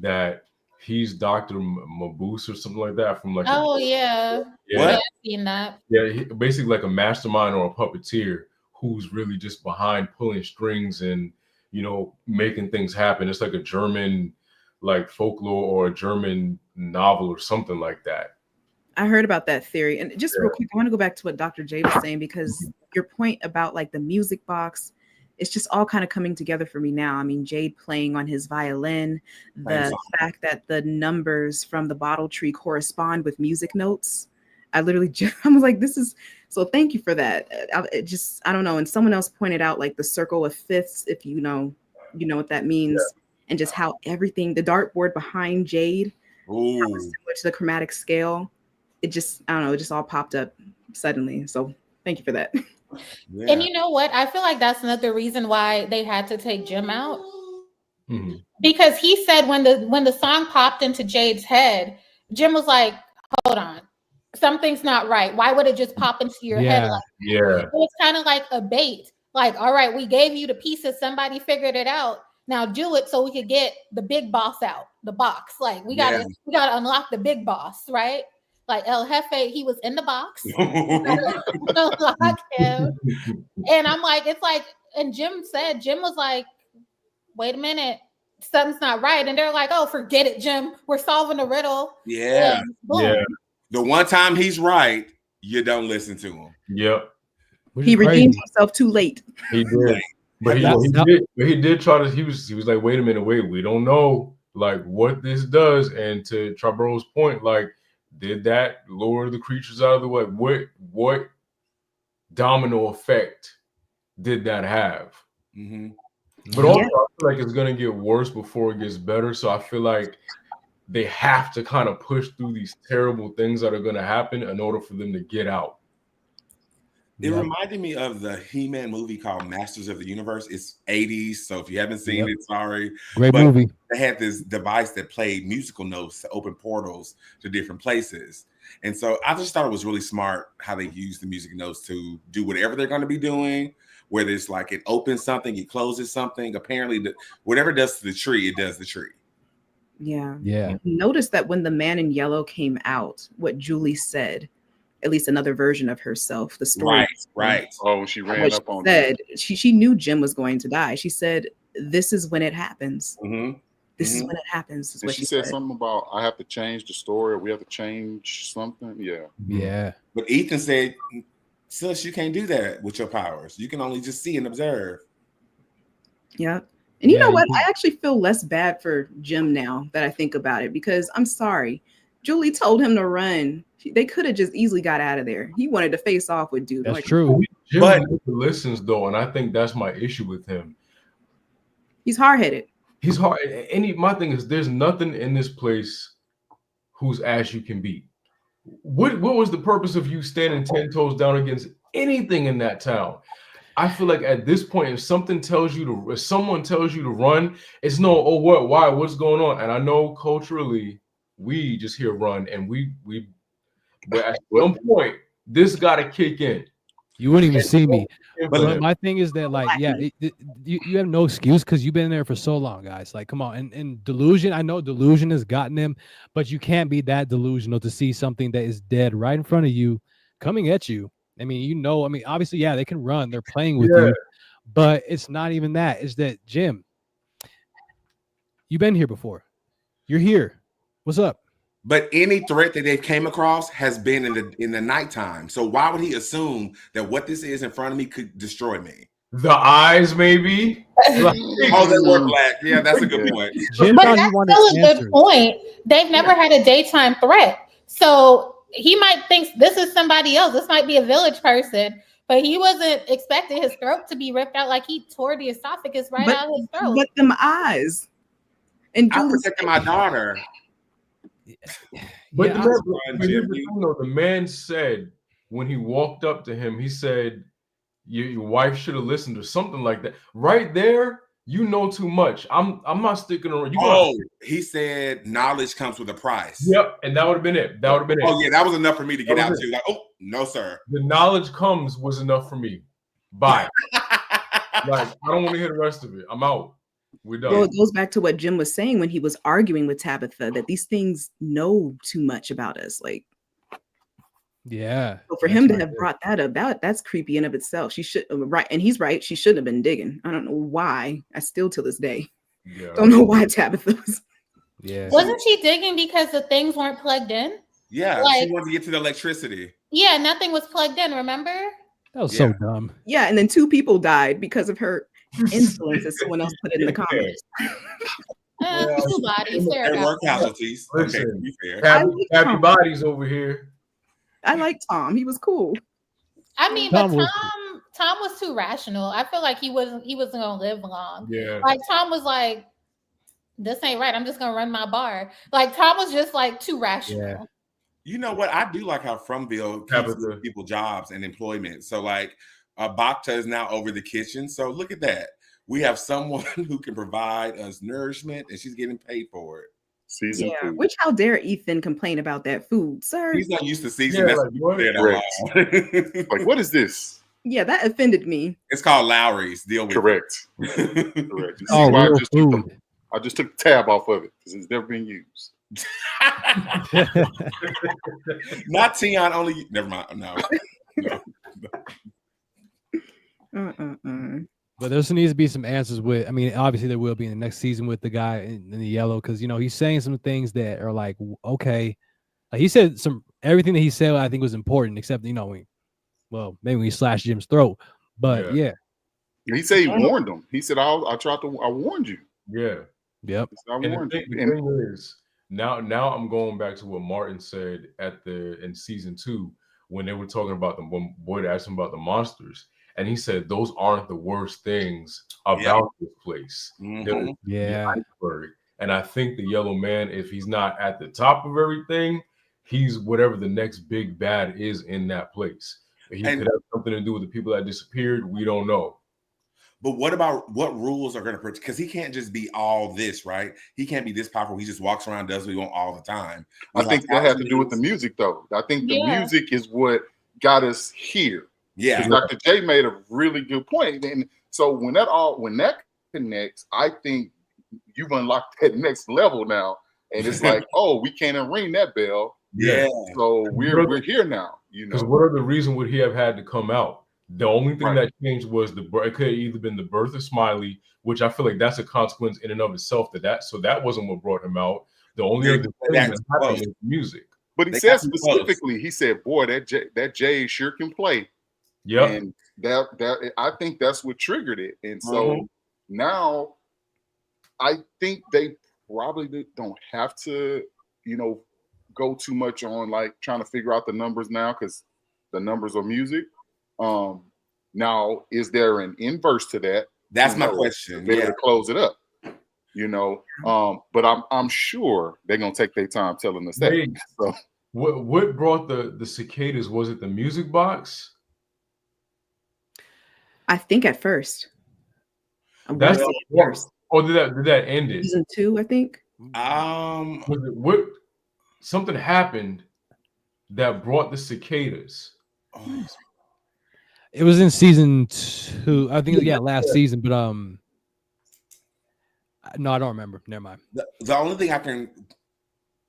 S2: that he's Dr. Mabuse or something like that from like.
S3: What?
S2: Yeah,
S3: I've seen that.
S2: Yeah, basically like a mastermind or a puppeteer who's really just behind pulling strings and making things happen. It's like a German like folklore or a German novel or something like that.
S5: I heard about that theory. And just real quick, I want to go back to what Dr. J was saying, because your point about like the music box, it's just all kind of coming together for me now. I mean, Jade playing on his violin, the fact that the numbers from the bottle tree correspond with music notes. I was like, this is, so thank you for that. I don't know. And someone else pointed out like the circle of fifths, if you know what that means, and just how everything, the dartboard behind Jade, how similar to the chromatic scale. It just, I don't know, it just all popped up suddenly. So thank you for that.
S3: Yeah. And you know what? I feel like that's another reason why they had to take Jim out. Because he said when the song popped into Jade's head, Jim was like, hold on, something's not right. Why would it just pop into your head? Like that? It's kind of like a bait. Like, all right, we gave you the pieces. Somebody figured it out. Now do it so we could get the big boss out, the box. Like we gotta unlock the big boss, right? Like El Jefe, he was in the box. Unlock him. And I'm like, it's like, and Jim was like, wait a minute, something's not right. And they're like, oh, forget it, Jim. We're solving a riddle.
S6: Yeah. The one time he's right, you don't listen to him.
S2: Yep.
S5: He redeemed himself too late.
S2: He did. But he did try to, he was like, wait a minute, we don't know like what this does. And to Trabo's point, like, did that lure the creatures out of the way? What domino effect did that have? But also, I feel like it's gonna get worse before it gets better. So I feel like they have to kind of push through these terrible things that are gonna happen in order for them to get out.
S6: It reminded me of the He-Man movie called Masters of the Universe. It's 80s, so if you haven't seen it, sorry.
S4: Great movie.
S6: They had this device that played musical notes to open portals to different places. And so I just thought it was really smart how they use the music notes to do whatever they're going to be doing, whether it's like it opens something, it closes something. Apparently, whatever it does to the tree, it does the tree.
S5: Yeah.
S4: Yeah.
S5: Notice that when the man in yellow came out, what Julie said, at least another version of herself, the story.
S6: Right.
S7: Oh, she ran up on
S5: said she knew Jim was going to die. She said, "This is when it happens. This is when it happens." Is what
S7: she said something about I have to change the story. Or we have to change something. Yeah.
S6: But Ethan said, "Sis, you can't do that with your powers. You can only just see and observe."
S5: Yeah. And you know what? I actually feel less bad for Jim now that I think about it, because I'm sorry. Julie told him to run. They could have just easily got out of there. He wanted to face off with dude.
S4: That's true.
S2: Jim never listens though, and I think that's my issue with him.
S5: He's hard-headed.
S2: He's hard. My thing is, there's nothing in this place whose ass you can beat. What was the purpose of you standing 10 toes down against anything in that town? I feel like at this point, if someone tells you to run, it's no, oh, what, why, what's going on? And I know culturally, we just hear run, and but at some point, this got to kick in.
S4: You wouldn't even see me. But my thing is that, like, you have no excuse because you've been there for so long, guys. Like, come on. And delusion, I know delusion has gotten him, but you can't be that delusional to see something that is dead right in front of you, coming at you. I mean, obviously, they can run. They're playing with you, but it's not even that. It's that, Jim, you've been here before. You're here. What's up?
S6: But any threat that they came across has been in the nighttime. So why would he assume that what this is in front of me could destroy me?
S2: The eyes, maybe.
S6: Oh, they were black. Yeah, that's a good point.
S3: But that's still a good point. They've never had a daytime threat, so he might think this is somebody else. This might be a village person, but he wasn't expecting his throat to be ripped out. Like he tore the esophagus out of his throat.
S5: But them eyes. And
S6: I'm protecting my daughter.
S2: But the man said when he walked up to him, he said, "Your wife should have listened," or something like that. Right there, you know too much. I'm not sticking around.
S6: He said knowledge comes with a price.
S2: Yep, and that would have been it.
S6: Oh yeah, that was enough for me to get out too. Like, oh no, sir.
S2: The knowledge comes was enough for me. Bye. Like I don't want to hear the rest of it. I'm out. We're done.
S5: Well, it goes back to what Jim was saying when he was arguing with Tabitha, that these things know too much about us. Like, so for him to have brought that about, that's creepy in of itself. She should, right, and he's right. She shouldn't have been digging. I don't know why. I still to this day don't know why Tabitha was.
S3: Yeah, wasn't she digging because the things weren't plugged in?
S6: Yeah, she wanted to get to the electricity.
S3: Yeah, nothing was plugged in. Remember?
S4: That was so dumb.
S5: Yeah, and then 2 people died because of her influence, as someone else put it in the comments.
S3: 2 bodies.
S6: There were casualties.
S2: Okay, to be fair. Happy bodies over here.
S5: I like Tom. He was cool.
S3: I mean, but Tom was too rational. I feel like he wasn't gonna live long.
S2: Yeah.
S3: Like Tom was like, "This ain't right. I'm just gonna run my bar." Like Tom was just like too rational.
S6: Yeah. You know what? I do like how Frumville keeps people jobs and employment. So like Bacta is now over the kitchen. So look at that. We have someone who can provide us nourishment and she's getting paid for it.
S7: Season food.
S5: Which how dare Ethan complain about that food, sir?
S6: He's not used to season. That's
S7: like, what is this?
S5: Yeah, that offended me.
S6: It's called Lowry's. Deal with
S7: Correct.
S4: Oh,
S7: I just took the tab off of it because it's never been used.
S6: Not Tion, only. Never mind.
S5: No.
S4: But there needs to be some answers with. I mean, obviously there will be in the next season with the guy in the yellow, because he's saying some things that are like, okay, like he said everything that he said I think was important, except maybe when he slashed Jim's throat. But yeah.
S7: He said he warned him. He said, I warned you.
S2: Yeah.
S4: Yep.
S2: And the thing is, now I'm going back to what Martin said in season 2 when they were talking about when Boyd asked him about the monsters, and he said those aren't the worst things about this place.
S6: Mm-hmm.
S4: Yeah.
S2: And I think the Yellow Man, if he's not at the top of everything, he's whatever the next big bad is in that place. He could have something to do with the people that disappeared. We don't know.
S6: But what about what rules are going to protect? Because he can't just be all this, right? He can't be this powerful. He just walks around, does what he wants all the time.
S7: I think that has to do with the music, though. I think the music is what got us here.
S6: Yeah.
S7: Dr. J made a really good point. And so when that connects, I think you've unlocked that next level now. And it's like, oh, we can't ring that bell.
S6: Yeah.
S7: So we're here now.
S2: Because what other reason would he have had to come out? The only thing that changed was it could have either been the birth of Smiley, which I feel like that's a consequence in and of itself so that wasn't what brought him out. The only other thing that happened was music.
S7: But he said specifically, he said, "Boy, that Jay sure can play."
S2: Yeah,
S7: and that I think that's what triggered it. And so now, I think they probably don't have to, go too much on like trying to figure out the numbers now because the numbers are music. Now, is there an inverse to that?
S6: That's my question.
S7: To close it up, but I'm sure they're gonna take their time telling us that. So,
S2: what brought the cicadas? Was it the music box?
S5: I think at first.
S2: That's first. Or did that end it?
S5: Season 2, I think.
S2: What something happened that brought the cicadas?
S4: It was in season 2. I think last season, but no, I don't remember. Never mind.
S6: The only thing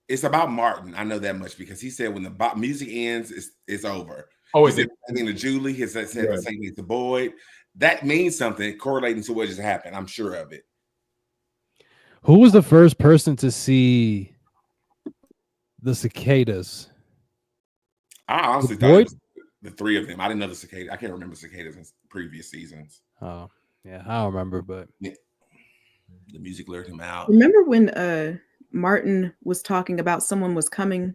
S6: it's about Martin. I know that much because he said when the music ends, it's over.
S2: Oh,
S6: he said something to Julie. He said the same thing to Boyd. That means something correlating to what just happened. I'm sure of it.
S4: Who was the first person to see the cicadas?
S6: I honestly thought it was the three of them. I didn't know the cicadas. I can't remember cicadas in previous seasons.
S4: Oh, yeah, I don't remember, but
S6: the music lured him out.
S5: Remember when Martin was talking about someone was coming?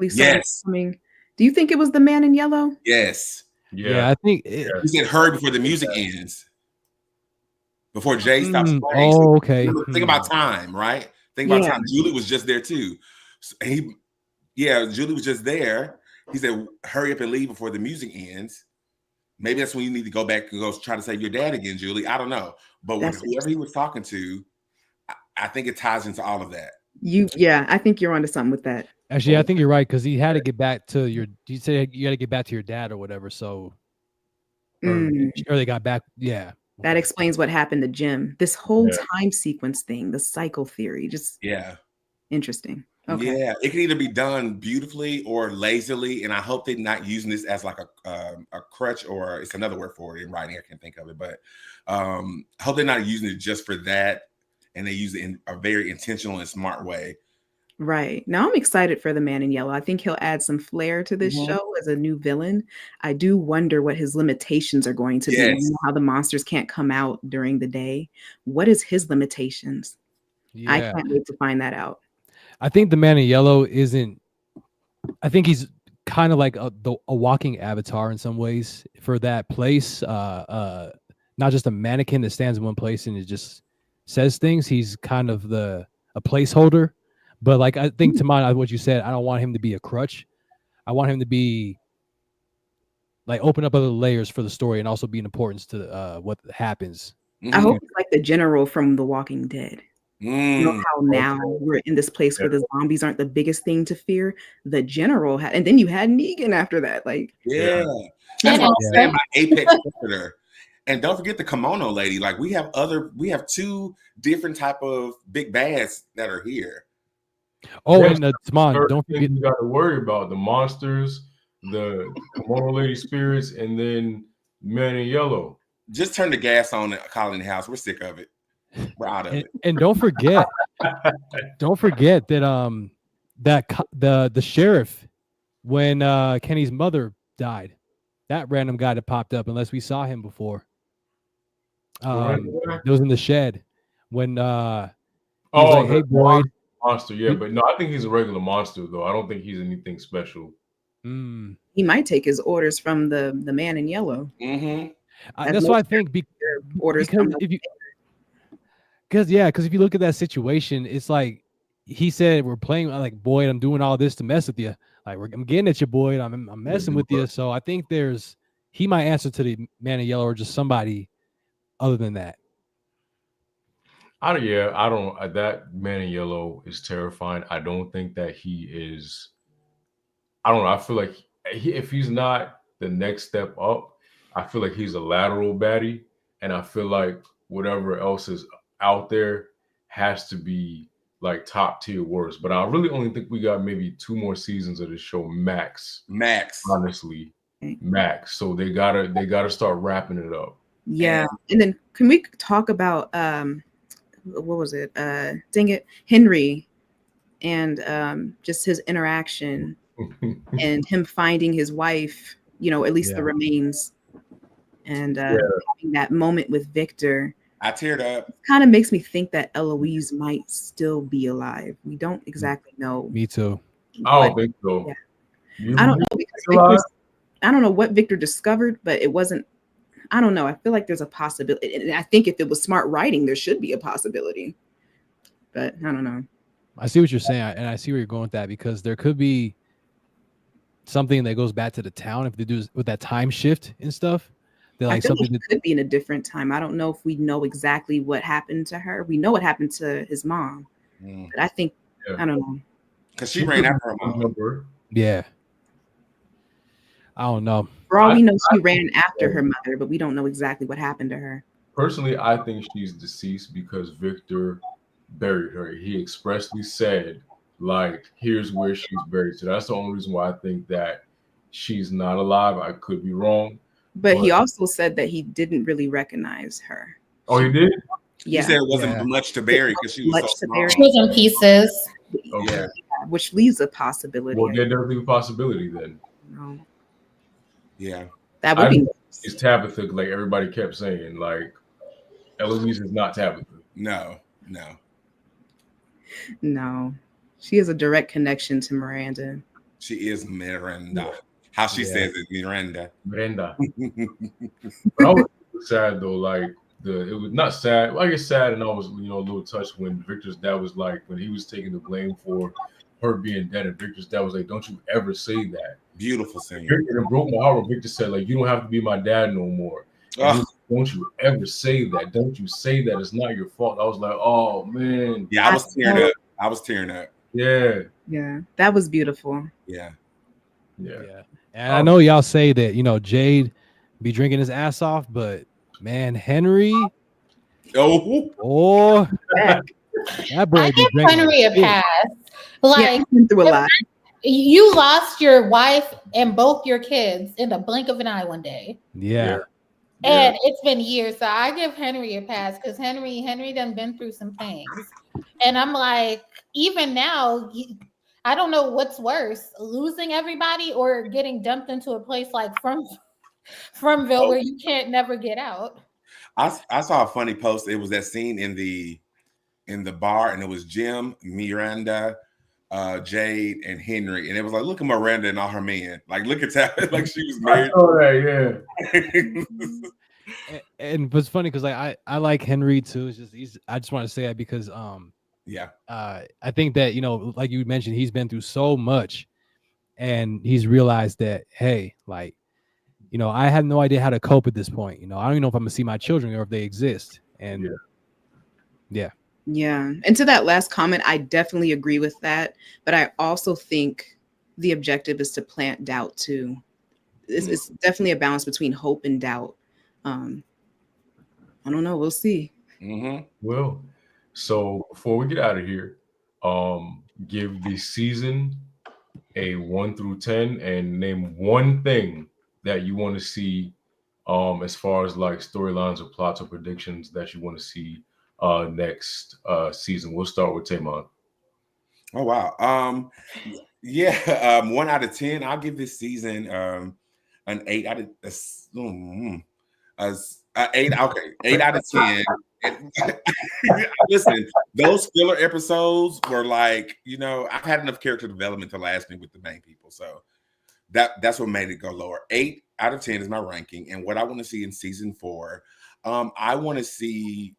S6: Yes.
S5: Coming. Do you think it was the man in yellow?
S6: Yes.
S4: Yeah, I think
S6: he said hurry before the music ends. Before Jay stops playing.
S4: Oh, okay.
S6: Think about time, right? Think about time. Julie was just there too. So Julie was just there. He said, hurry up and leave before the music ends. Maybe that's when you need to go back and go try to save your dad again, Julie. I don't know. But whoever he was talking to, I think it ties into all of that.
S5: I think you're onto something with that.
S4: Actually, I think you're right because he had to get back to you said you got to get back to your dad or whatever. So, or they got back. Yeah.
S5: That explains what happened to Jim. This whole time sequence thing, the cycle theory, just interesting. Okay.
S6: Yeah, it can either be done beautifully or lazily, and I hope they're not using this as like a crutch, or it's another word for it in writing. I can't think of it, but I hope they're not using it just for that, and they use it in a very intentional and smart way.
S5: Right. Now I'm excited for the Man in Yellow. I think he'll add some flair to this show as a new villain. I do wonder what his limitations are going to be. You know how the monsters can't come out during the day. What is his limitations? Yeah. I can't wait to find that out.
S4: I think the Man in Yellow I think he's kind of like a walking avatar in some ways for that place. Not just a mannequin that stands in one place and it just says things. He's kind of a placeholder. But like I think to what you said, I don't want him to be a crutch. I want him to be like open up other layers for the story and also be an importance to what happens.
S5: I hope it's like the general from The Walking Dead. You know how now we're in this place where the zombies aren't the biggest thing to fear. The general and then you had Negan after that. Like
S6: that's what I'm saying. My apex predator. And don't forget the kimono lady. Like we have two different type of big bads that are here.
S4: Oh, and don't forget
S2: you got to worry about the monsters, the kimono lady spirits, and then Man in Yellow.
S6: Just turn the gas on at Colony House. We're sick of it. We're out of it.
S4: And don't forget that the sheriff when Kenny's mother died, that random guy that popped up, unless we saw him before. It was in the shed when hey Boyd.
S2: Monster, but no, I think he's a regular monster though. I don't think he's anything special.
S5: He might take his orders from the Man in Yellow.
S4: That's what I think. Because if you look at that situation, it's like he said, "We're playing like Boyd. I'm doing all this to mess with you. Like I'm getting at your boy. And I'm messing with you. So I think he might answer to the Man in Yellow or just somebody other than that.
S2: I don't. That Man in Yellow is terrifying. I don't think that he is. I don't know. I feel like if he's not the next step up, I feel like he's a lateral baddie, and I feel like whatever else is out there has to be like top tier worse. But I really only think we got maybe 2 more seasons of this show, max. Honestly, max. So they gotta start wrapping it up.
S5: Yeah, and then can we talk about what was it? Dang it, Henry, and just his interaction and him finding his wife. At least the remains, and having that moment with Victor.
S6: I teared up.
S5: Kind of makes me think that Eloise might still be alive. We don't exactly know.
S4: Me too.
S2: I don't think so.
S5: Yeah. I don't know because I don't know what Victor discovered, but it wasn't. I don't know. I feel like there's a possibility. And I think if it was smart writing, there should be a possibility. But I don't know.
S4: I see what you're saying, and I see where you're going with that, because there could be something that goes back to the town if they do with that time shift and stuff.
S5: I feel like it could be in a different time. I don't know if we know exactly what happened to her. We know what happened to his mom, but I think I don't know,
S6: because she ran after her mom.
S4: Yeah, I don't know.
S5: For all we know, she ran after her mother, but we don't know exactly what happened to her.
S2: Personally, I think she's deceased because Victor buried her. He expressly said, like, here's where she's buried. So that's the only reason why I think that she's not alive. I could be wrong.
S5: But he also said that he didn't really recognize her.
S2: Oh, he did?
S5: Yeah.
S6: He said it wasn't much to bury because she was so small.
S3: She was in pieces.
S2: Okay.
S5: Yeah, which leaves a possibility.
S2: Well, there does leave a possibility then.
S5: No.
S6: Yeah.
S5: That would be nice.
S2: It's Tabitha, like everybody kept saying. Like, Eloise is not Tabitha.
S6: No.
S5: She has a direct connection to Miranda.
S6: She is Miranda. How she says it, Miranda.
S2: But I was sad though. Like it was not sad. Well, I guess sad, and I was a little touched when Victor's dad was like, when he was taking the blame for her being dead, and Victor's dad was like, "Don't you ever say that."
S6: Beautiful scene.
S2: It broke my heart when Victor said, like, "You don't have to be my dad no more." Don't you ever say that. Don't you say that. It's not your fault. I was like, oh man.
S6: Yeah, I was tearing up.
S2: Yeah.
S5: Yeah. That was beautiful.
S6: Yeah.
S4: And I know y'all say that, Jade be drinking his ass off, but man, Henry. Oh, that boy
S3: I
S4: be
S3: give
S4: drinking.
S3: Henry a pass. Like,
S5: been through a lot.
S3: You lost your wife and both your kids in the blink of an eye one day.
S4: Yeah.
S3: And it's been years, so I give Henry a pass because Henry done been through some things, and I'm like, even now, I don't know what's worse: losing everybody or getting dumped into a place like Fromville where you can't never get out.
S6: I saw a funny post. It was that scene in the bar, and it was Jim, Miranda, Jade, and Henry, and it was like, look at Miranda and all her men. Like, look at that, like she was married.
S2: Oh, yeah.
S4: And it's funny because like I like Henry too. It's just I just want to say that because I think that like you mentioned, he's been through so much, and he's realized that hey, like I have no idea how to cope at this point. I don't even know if I'm gonna see my children or if they exist. And yeah.
S5: And to that last comment, I definitely agree with that. But I also think the objective is to plant doubt too. It's definitely a balance between hope and doubt. I don't know. We'll see.
S6: Mm-hmm.
S2: Well, so before we get out of here, give the season a 1 through 10 and name one thing that you want to see as far as like storylines or plots or predictions that you want to see next season. We'll start with Tamon.
S6: Oh wow. 1 out of 10. I'll give this season an 8 out of 8. Okay, 8 out of 10. Listen, those filler episodes were like, I've had enough character development to last me with the main people, so that's what made it go lower. 8 out of 10 is my ranking, and what I want to see in season 4, I want to see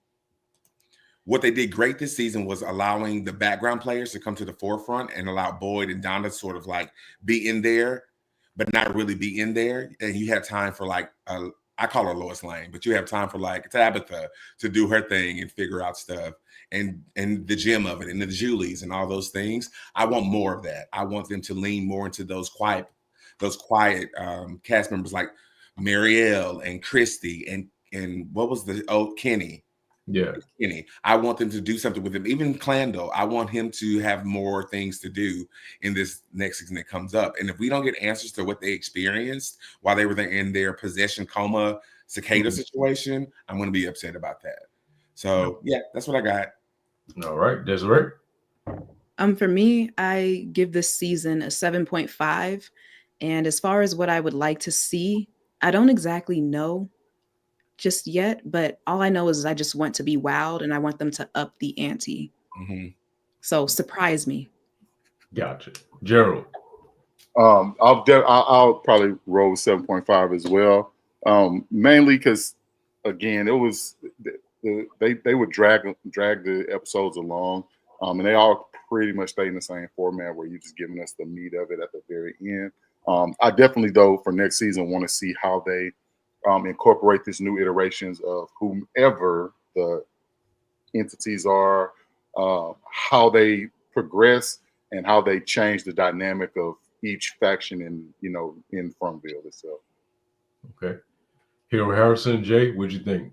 S6: what they did great this season was allowing the background players to come to the forefront and allow Boyd and Donna to sort of like be in there, but not really be in there. And you had time for like, I call her Lois Lane, but you have time for like Tabitha to do her thing and figure out stuff, and the gym of it and the Julies and all those things. I want more of that. I want them to lean more into those quiet cast members like Marielle and Christy and what was the Kenny.
S2: Yeah.
S6: Kenny. I want them to do something with him. Even Clandle, I want him to have more things to do in this next season that comes up. And if we don't get answers to what they experienced while they were in their possession coma cicada situation, I'm going to be upset about that. So yeah, that's what I got.
S2: All right, Desiree.
S5: For me, I give this season a 7.5. And as far as what I would like to see, I don't exactly know just yet, but all I know is I just want to be wowed and I want them to up the ante.
S6: Mm-hmm.
S5: So surprise me.
S2: Gotcha. Gerald.
S7: I'll probably roll 7.5 as well. Mainly because, again, it was they would drag the episodes along, and they all pretty much stay in the same format where you're just giving us the meat of it at the very end. I definitely, though, for next season, want to see how they incorporate these new iterations of whomever the entities are, how they progress, and how they change the dynamic of each faction in Farmville itself.
S2: Okay. Hero Harrison, Jay, what'd you think?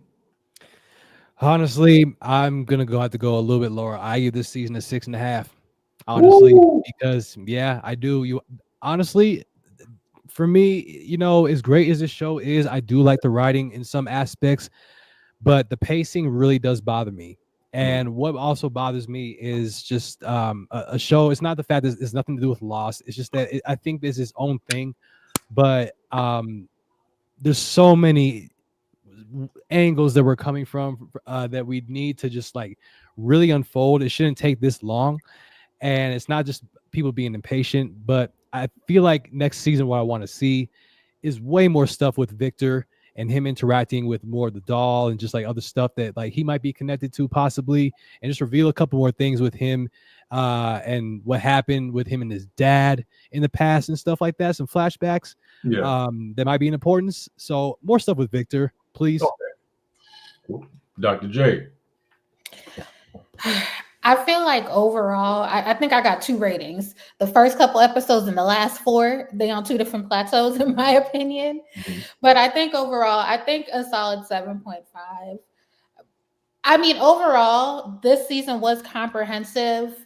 S4: Honestly, I'm gonna have to go a little bit lower. I give this season a 6.5. Honestly, because I do. Honestly, for me, as great as this show is, I do like the writing in some aspects, but the pacing really does bother me. And what also bothers me is just a show. It's not the fact that it's nothing to do with Lost. It's just that I think there's its own thing, but there's so many angles that we're coming from that we need to just like really unfold. It shouldn't take this long, and it's not just people being impatient, but I feel like next season what I want to see is way more stuff with Victor and him interacting with more of the doll and just like other stuff that like he might be connected to possibly, and just reveal a couple more things with him and what happened with him and his dad in the past and stuff like that. Some flashbacks that might be in importance. So more stuff with Victor, please.
S2: Okay. Dr. J.
S3: I feel like overall, I think I got 2 ratings. The first couple episodes and the last 4, they on 2 different plateaus, in my opinion. Mm-hmm. But I think overall, a solid 7.5. I mean, overall, this season was comprehensive.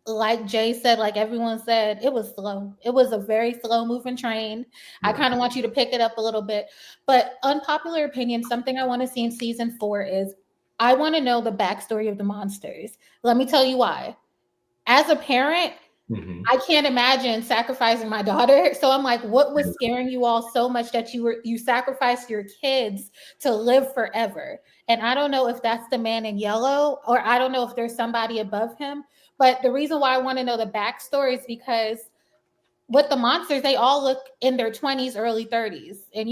S3: Like Jay said, like everyone said, it was slow. It was a very slow moving train. Yeah. I kind of want you to pick it up a little bit. But unpopular opinion, something I want to see in season 4 is I want to know the backstory of the monsters. Let me tell you why. As a parent, I can't imagine sacrificing my daughter. So I'm like, what was scaring you all so much that you sacrificed your kids to live forever? And I don't know if that's the man in yellow, or I don't know if there's somebody above him. But the reason why I want to know the backstory is because with the monsters, they all look in their 20s, early 30s. And,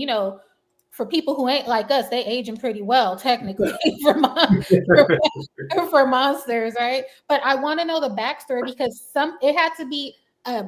S3: for people who ain't like us, they aging pretty well, technically, for monsters, right? But I want to know the backstory because it had to be a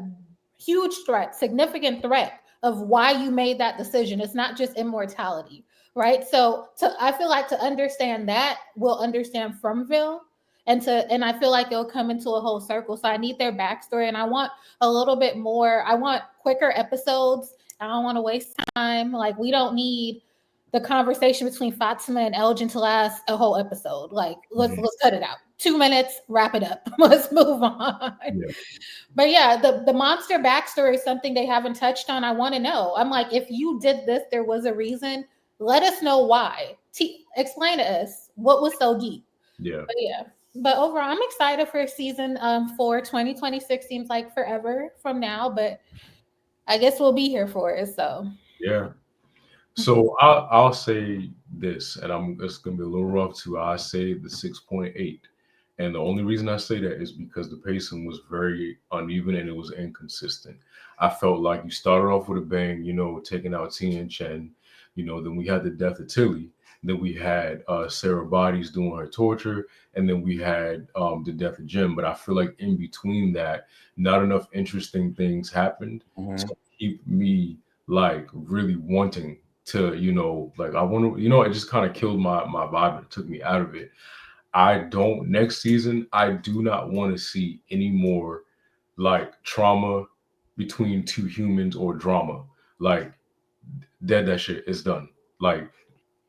S3: huge threat, significant threat of why you made that decision. It's not just immortality, right? So I feel like to understand that, we'll understand Farmville. And I feel like it'll come into a whole circle. So I need their backstory, and I want a little bit more. I want quicker episodes. I don't want to waste time. Like, we don't need the conversation between Fatima and Elgin to last a whole episode. Like, let's cut it out. 2 minutes, wrap it up. Let's move on. Yeah. But yeah, the monster backstory is something they haven't touched on. I want to know. I'm like, if you did this, there was a reason. Let us know why. Explain to us what was so deep.
S2: Yeah.
S3: But overall, I'm excited for season 4. 2026 seems like forever from now, but I guess we'll be here for it. So
S2: yeah. So I'll say this, and it's gonna be a little rough too. I say the 6.8, and the only reason I say that is because the pacing was very uneven and it was inconsistent. I felt like you started off with a bang, taking out Tina and Chen, then we had the death of Tilly, Then we had Sarah Bodies doing her torture, and then we had the death of Jim. But I feel like in between that, not enough interesting things happened to keep me like really wanting to, like I want to, it just kind of killed my vibe. It took me out of it. Next season, I do not want to see any more like trauma between two humans or drama. Like that shit is done. Like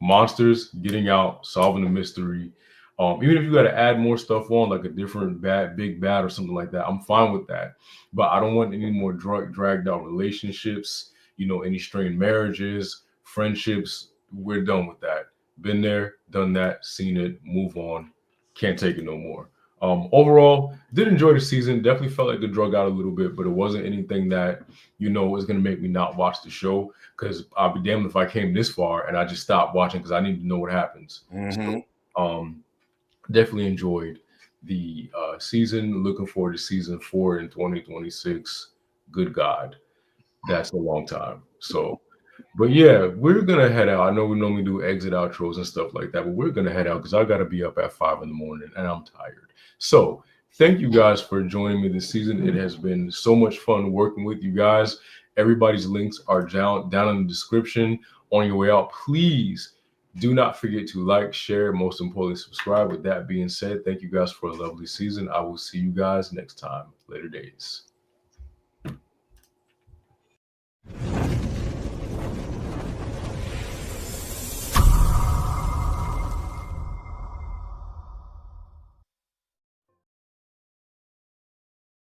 S2: monsters getting out, solving the mystery. Even if you got to add more stuff on, like a different big bad or something like that, I'm fine with that. But I don't want any more dragged out relationships. Any strained marriages, friendships. We're done with that. Been there, done that, seen it. Move on. Can't take it no more. Overall, did enjoy the season. Definitely felt like the drug out a little bit, but it wasn't anything that was going to make me not watch the show. Because I'll be damned if I came this far and I just stopped watching because I need to know what happens. So, definitely enjoyed the season. Looking forward to season 4 in 2026. Good God, that's a long time. So, but yeah, we're gonna head out. I know we normally do exit outros and stuff like that, but we're gonna head out because I gotta be up at 5 in the morning and I'm tired. So thank you guys for joining me this season. It has been so much fun working with you guys. Everybody's links are down in the description. On your way out, please do not forget to like, share, most importantly, subscribe. With that being said, thank you guys for a lovely season. I will see you guys next time. Later days.